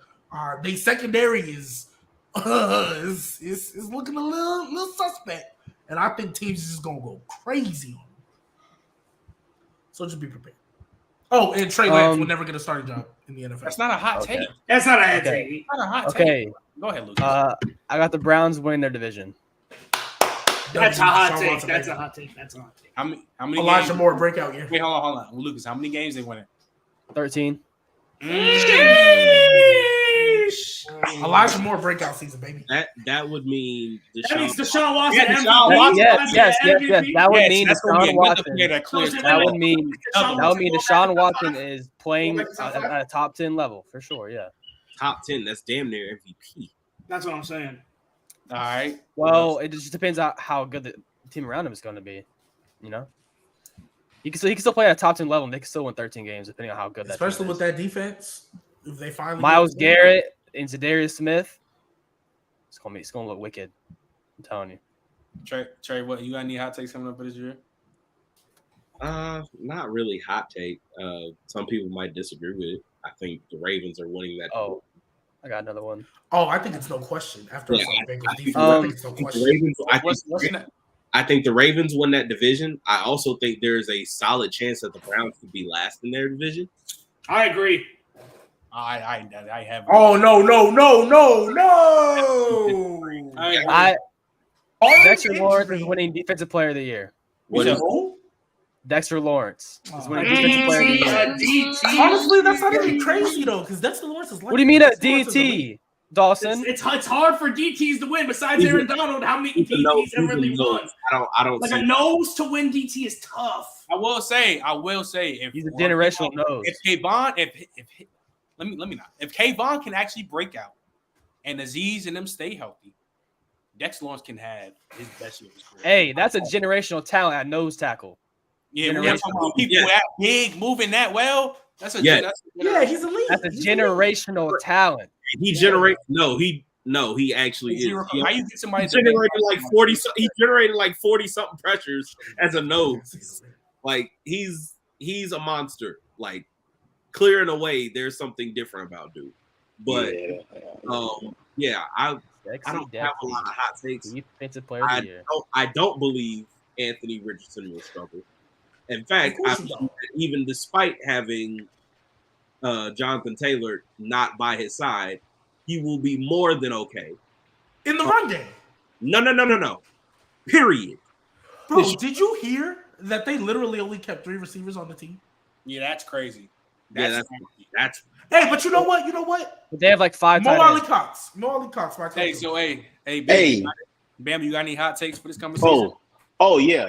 They secondary is looking a little suspect, and I think teams is just gonna go crazy on them. So just be prepared. Oh, and Trey Lance will never get a starting job in the NFL. That's not a hot take. That's not a hot take. Not a hot Okay. take. Go ahead, Lucas. I got the Browns winning their division. That's a hot take. That's a hot take. That's a hot take. How many Elijah games? Moore breakout year. Wait, hold on. Lucas, how many games they winning? 13. Elijah Moore breakout season, baby. That would mean that means Deshaun Watson. Yeah, Deshaun Watson. Yes. That would mean Deshaun Watson. That would mean Deshaun Watson is playing at a top 10 level for sure. Yeah. Top 10. That's damn near MVP. That's what I'm saying. All right. Well, it just depends on how good the team around him is going to be. You know, he can still play at a top 10 level, and they can still win 13 games depending on how good that. Especially with that defense, if they finally Myles Garrett and Zadarius Smith, it's gonna look wicked. I'm telling you. Trey, what you got any hot takes coming up for this year? Not really hot take. Some people might disagree with it. I think the Ravens are winning that. Oh, I got another one. Oh, I think it's no question. After Yeah, I think it's no question. I think the Ravens won that division. I also think there's a solid chance that the Browns could be last in their division. I agree. I have. Oh no! Dexter Lawrence is winning Defensive Player of the Year. Dexter Lawrence is winning Defensive Player of the Year. Honestly, that's not even crazy though, because Dexter Lawrence is. What do you mean a DT, Dawson? It's hard for DTs to win. Besides Aaron Donald, how many DTs have really won? I don't. Like a nose to win DT is tough. I will say, if he's a generational nose. If Kayvon, let me not. If Kayvon can actually break out, and Aziz and them stay healthy, Dex Lawrence can have his best year of his career. Hey, that's a generational talent at nose tackle. Yeah, people that big, moving that well. That's a he's elite. That's a generational talent. He actually is. How you get somebody? He generated like 40. He generated like 40 something pressures as a nose. Like he's a monster. Like clearing away, there's something different about dude. But I don't have a lot of hot takes. Defensive Player of the Year. I don't believe Anthony Richardson will struggle. In fact, even despite having Jonathan Taylor not by his side, he will be more than okay in the run game. No. Period. Bro, did you hear that they literally only kept 3 receivers on the team? Yeah, that's crazy. That's Hey, but you know what? They have like 5 Mo Ali Cox. Hey, so Bam, you got any hot takes for this conversation? Oh yeah.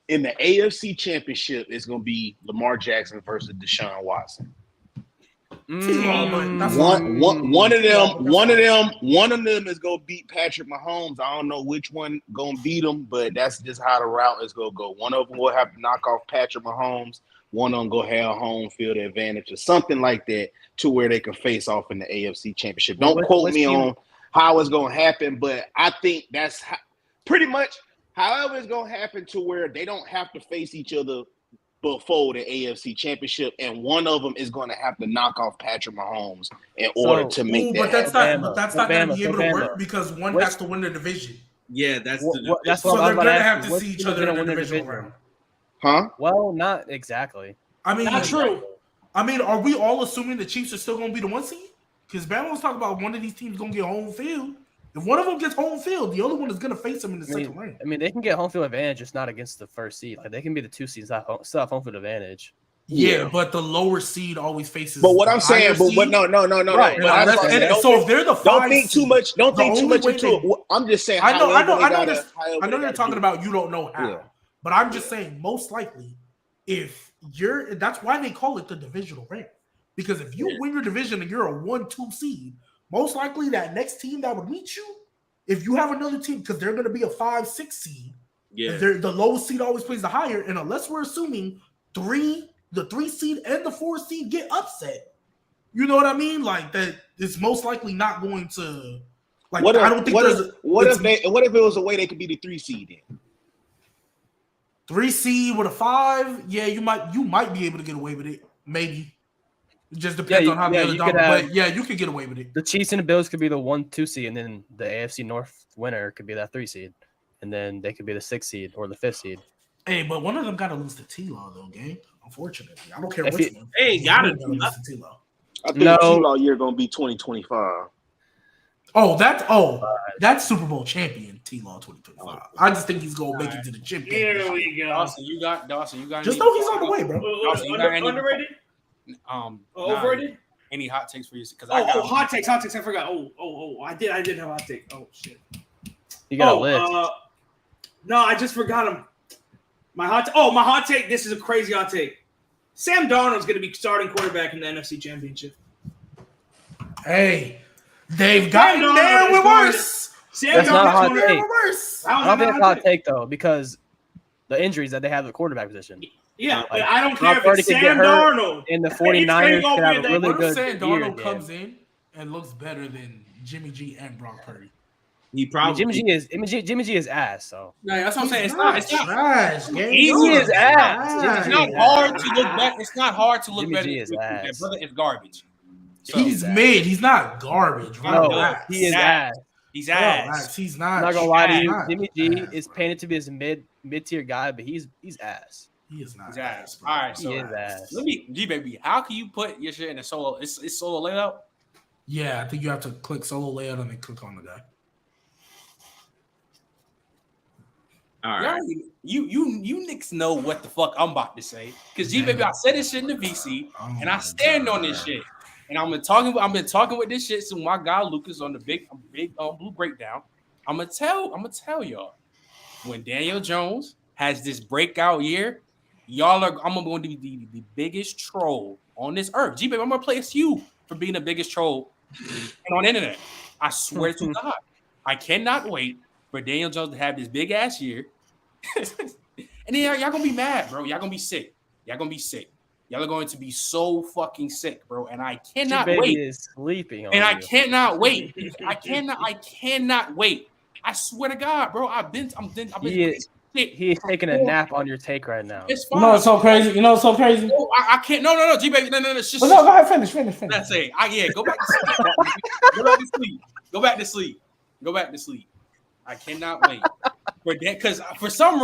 In the AFC Championship, it's gonna be Lamar Jackson versus Deshaun Watson. One of them is gonna beat Patrick Mahomes. I don't know which one gonna beat him, but that's just how the route is gonna go. One of them will have to knock off Patrick Mahomes. One of them go have home field advantage or something like that to where they can face off in the AFC Championship. Don't quote me on how it's gonna happen, but I think that's pretty much however it's gonna happen to where they don't have to face each other before the AFC Championship, and one of them is going to have to knock off Patrick Mahomes in order to make that. But that's not going to be able to work because one has to win the division. Yeah, that's so they're going to have to see each other in the divisional round. Huh? Well, not exactly. I mean, not true. I mean, are we all assuming the Chiefs are still going to be the 1 seed? Because Bama was talking about one of these teams going to get home field. If one of them gets home field, the other one is going to face them in the second round. I mean, they can get home field advantage, just not against the first seed. Like they can be the 2 seeds, still have home field advantage. Yeah, but the lower seed always faces. But what I'm saying, no. Right. So if they're the 5 don't think too much. Don't think too much into it. I'm just saying. I know you're talking about you don't know how, but I'm just saying most likely if you're. That's why they call it the divisional round, because if you win your division and you're a 1-2 seed. Most likely that next team that would meet you, if you have another team, because they're going to be a 5-6 seed, the lowest seed always plays the higher, and unless we're assuming the 3 seed and the 4 seed get upset, you know what I mean? Like that, it's most likely not going to. Like I don't think what if it was a way they could be the 3 seed in? 3 seed with a 5, yeah, you might be able to get away with it, maybe. It just depends on how the other but you could get away with it. The Chiefs and the Bills could be the 1-2 seed, and then the AFC North winner could be that 3 seed, and then they could be the 6 seed or the 5th seed. Hey, but one of them got to lose to T-Law, though, gang. Unfortunately. I don't care If which it- one. They ain't got to One of them do gotta lose nothing. to T-Law. I think No. T-Law year gonna be 2025. That's Super Bowl champion T-Law 2025. I just think he's gonna make it to the championship. Here we go. Dawson, you got Just know he's on the way, bro. Dawson, you got any- Underrated? Overrated? Any hot takes for you? Because Hot takes. I forgot. I did have a hot take. Oh shit. You got a list. No, I just forgot him. My hot take. This is a crazy hot take. Sam Darnold's going to be starting quarterback in the NFC Championship. Hey, they've gotten there with worse. That's not a hot take. Worse. I don't think it's a hot take though, because the injuries that they have at the quarterback position. Yeah, Like, I don't care Brock if it's Purdy could get Sam hurt, Darnold. and the 49ers could have a really What if good Sam year. Darnold comes again. in and looks better than Jimmy G and Brock Purdy? He I mean, probably Jimmy G is ass. So No, that's what I'm saying. It's not trash. Gang. He is ass. It's not hard to look better. It's not hard to look Jimmy better. G is ass. Brother, it's garbage. He's mid. He's not garbage. no, Relax. he is ass. He's Relax. ass. He's I'm not. not gonna lie to you. Ass. Jimmy G Ass. is painted to be this mid-tier guy, but he's ass. He is not. He's ass. bro. All right, He so is ass. let me, G baby. How can you put your shit in a solo? It's solo layout. Yeah, I think you have to click solo layout and then click on the guy. all right. You niggas know what the fuck I'm about to say. Because G baby, I said this shit in the VC, and I stand on this shit. And I've been talking with this shit. So my guy Lucas on the big blue breakdown. I'm gonna tell y'all when Daniel Jones has this breakout year, I'm going to be the biggest troll on this earth. G baby, I'm gonna place you for being the biggest troll on the internet. I swear to God, I cannot wait for Daniel Jones to have this big ass year. And then y'all gonna be mad, bro. Y'all gonna be sick. Y'all are going to be so fucking sick, bro. And I cannot wait. Is sleeping on And I you. cannot wait. I cannot wait. I swear to God, bro. I've been He is taking a nap on your take right now. It's You fine. know what's so crazy? Oh, I can't. No, G baby. No. It's just. But no, go ahead, finish. That's it. Go back to sleep. Go back to sleep. I cannot wait for that, because for some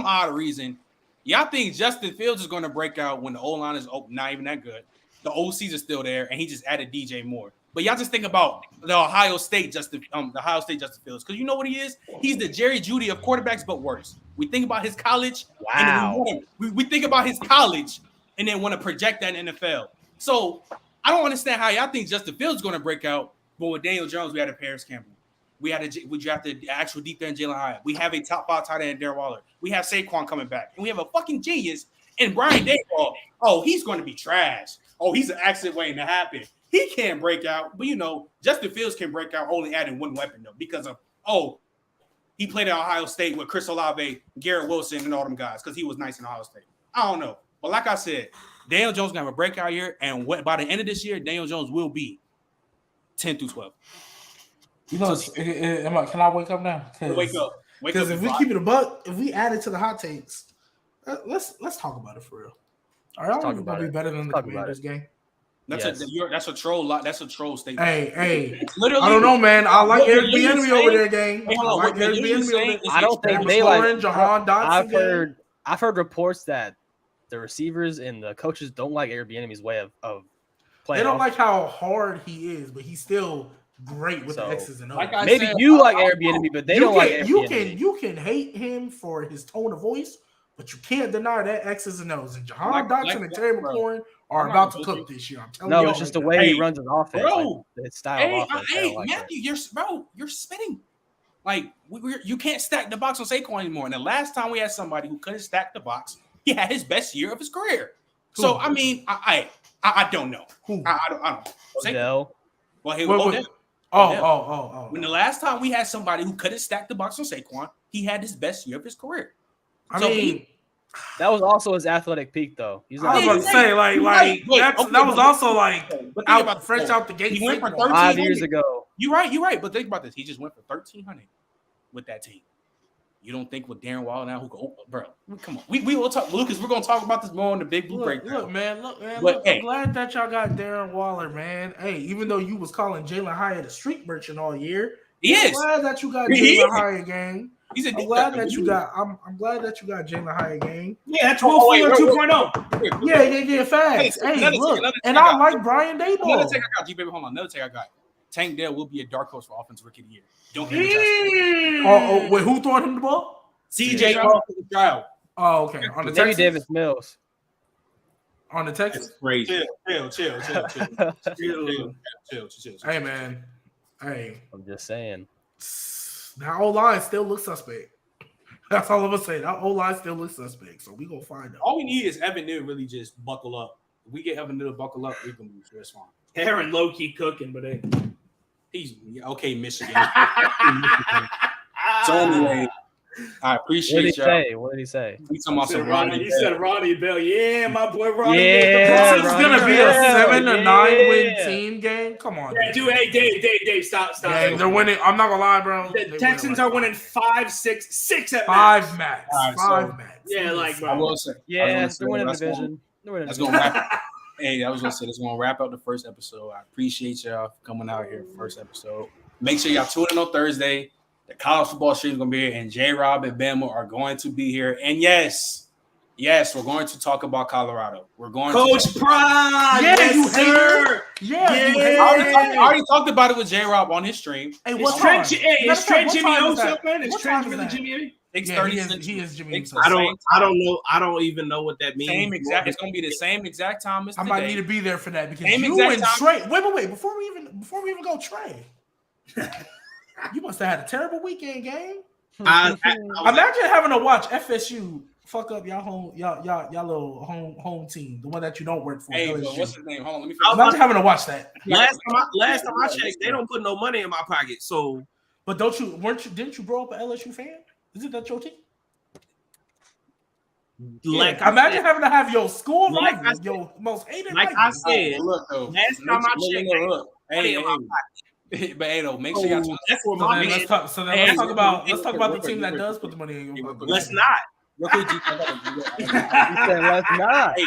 odd reason, y'all think Justin Fields is going to break out when the O-line is not even that good. The OCs are still there, and he just added DJ Moore. But y'all just think about the Ohio State Justin Fields, because you know what he is? He's the Jerry Jeudy of quarterbacks, but worse. We think about his college. Wow. And we think about his college, and then want to project that in the NFL. So I don't understand how y'all think Justin Fields is going to break out. But with Daniel Jones, we had a Paris Campbell. We drafted the actual defense, Jalen Hyatt. We have a top 5 tight end, Darren Waller. We have Saquon coming back. And we have a fucking genius in Brian Daboll. Oh, he's going to be trash. Oh, he's an accident waiting to happen. He can't break out. But, Justin Fields can break out, only adding one weapon, though, because of, he played at Ohio State with Chris Olave, Garrett Wilson, and all them guys because he was nice in Ohio State. I don't know. But like I said, Daniel Jones is going to have a breakout year. And by the end of this year, Daniel Jones will be 10 through 12. Can I wake up now? Wake up. Because if we keep it a buck, if we add it to the hot takes, let's talk about it for real. Are y'all going to be better than the Commanders game? That's a troll lot. That's a troll statement. Hey, literally, I don't know, man. I like what Eric you're Bieniemy over there, gang. Hey, I like Eric Bieniemy over there. I don't think they like. Jahan Dotson. I've heard reports that the receivers and the coaches don't like Eric Bieniemy's way of playing. They don't like how hard he is, but he's still great with the X's and O's. Like maybe you like Eric Bieniemy, but they don't like Eric Bieniemy. You can hate him for his tone of voice, but you can't deny that X's and O's. And Jahan Dotson and Terry McLaurin are about to cook this year. I'm telling you. No, it's just the way he runs his offense, bro. like his style of offense. Matthew, you're spitting. Like you can't stack the box on Saquon anymore. And the last time we had somebody who couldn't stack the box, he had his best year of his career. So I mean, I don't know. I don't know. Odell. Odell. Oh. When the last time we had somebody who couldn't stack the box on Saquon, he had his best year of his career. That was also his athletic peak, though. He's I was about to say, that was also fresh out the gate. He went for 5 years ago. You're right. But think about this. He just went for 1,300 with that team. You don't think with Darren Waller now, bro? Come on. We will talk, Lucas. We're gonna talk about this more on the big blue break. Look, man. I'm glad that y'all got Darren Waller, man. Hey, even though you was calling Jalen Hyatt a street merchant all year, he is. Glad that you got Jalen Hyatt, gang. He's a I'm glad that you got. I'm glad that you got Jalen Hyatt game. Yeah, that's Will Fuller 2.0. Yeah. Facts. Hey, look, and I like Brian Daboll. Another take I got. G-Baby, hold on. Another take I got. Tank Dell will be a dark horse for offensive rookie of the year. Don't get it. Wait, who throwing him the ball? CJ Stroud. Oh, okay. On the Maybe Texans. Davis Mills. On the Texans. crazy. Chill. Hey, man. Hey. I'm just saying. That O-line still looks suspect. That's all I'm gonna say. That O-line still looks suspect. So we gonna find out. All we need is Evan Neal really just buckle up. If we get Evan Neal to buckle up, we can lose. That's fine. Aaron low key cooking, but hey. He's okay, Michigan. So anyway, I appreciate y'all. What did he say? He talking about some Ronnie. He said Ronnie Bell. Yeah, my boy Ronnie. This is gonna be a 7-9 win Yeah. team game. Come on, Yeah, dude. Hey, Dave, stop. Dang, they're winning. I'm not gonna lie, bro. The Texans are winning 5-6 at five max. All right, Five max. Yeah, like I bro. will say. Yeah, they're winning the division. That's gonna wrap. Hey, I was gonna say that's gonna wrap up the first episode. I appreciate y'all for coming out here for the first episode. Make sure y'all tune in on Thursday. The college football stream is gonna be here, and J-Rob and Bama are going to be here. And yes, we're going to talk about Colorado. We're going Coach to Prime. Yeah, yes, you sir. Yeah, you Yeah. I already talked about it with J-Rob on his stream. Hey, Is what time? Trent Jimmy What time Oso, is that? man? Is What Trent time is really that? Jimmy O? 6:30. He is Jimmy. It's Uso. I don't know. I don't even know what that means. Same exact. It's gonna be the same exact time as I today. might need to be there for that because Same you exact and time. Trey. Wait. Before we even go, Trey. You must have had a terrible weekend game. Imagine having to watch FSU fuck up y'all little home team, the one that you don't work for. Hey, LSU. what's his name? Hold on, let me. Imagine having to watch that. Last time I checked, they don't put no money in my pocket. So, But didn't you grow up an LSU fan? Isn't that your team? like Imagine having to have your school Like rival, I said- your most hated like I rival. said, Look though. last time I checked, they don't put money Hey, in my pocket. but hey, though, make sure y'all. That's where So my then man. let's talk about the team that does put the money in your pocket. Let's not. Real quick, G, I He said, let's not. Hey,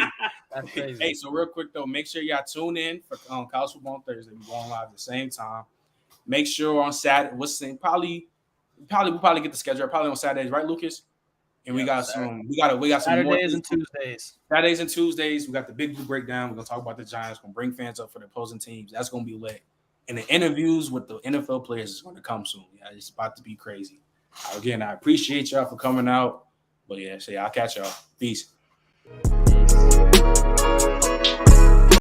That's crazy. hey, so real quick though, make sure y'all tune in for college football on Thursday. We're going live at the same time. Make sure on Saturday, we'll probably get the schedule probably on Saturdays, right, Lucas? And we got some more Saturdays and Tuesdays. Saturdays and Tuesdays. We got the big blue breakdown. We're gonna talk about the Giants. We're gonna bring fans up for the opposing teams. That's gonna be lit. And the interviews with the NFL players is gonna come soon. Yeah, it's about to be crazy. Again, I appreciate y'all for coming out. But yeah, I'll catch y'all. Peace. Peace.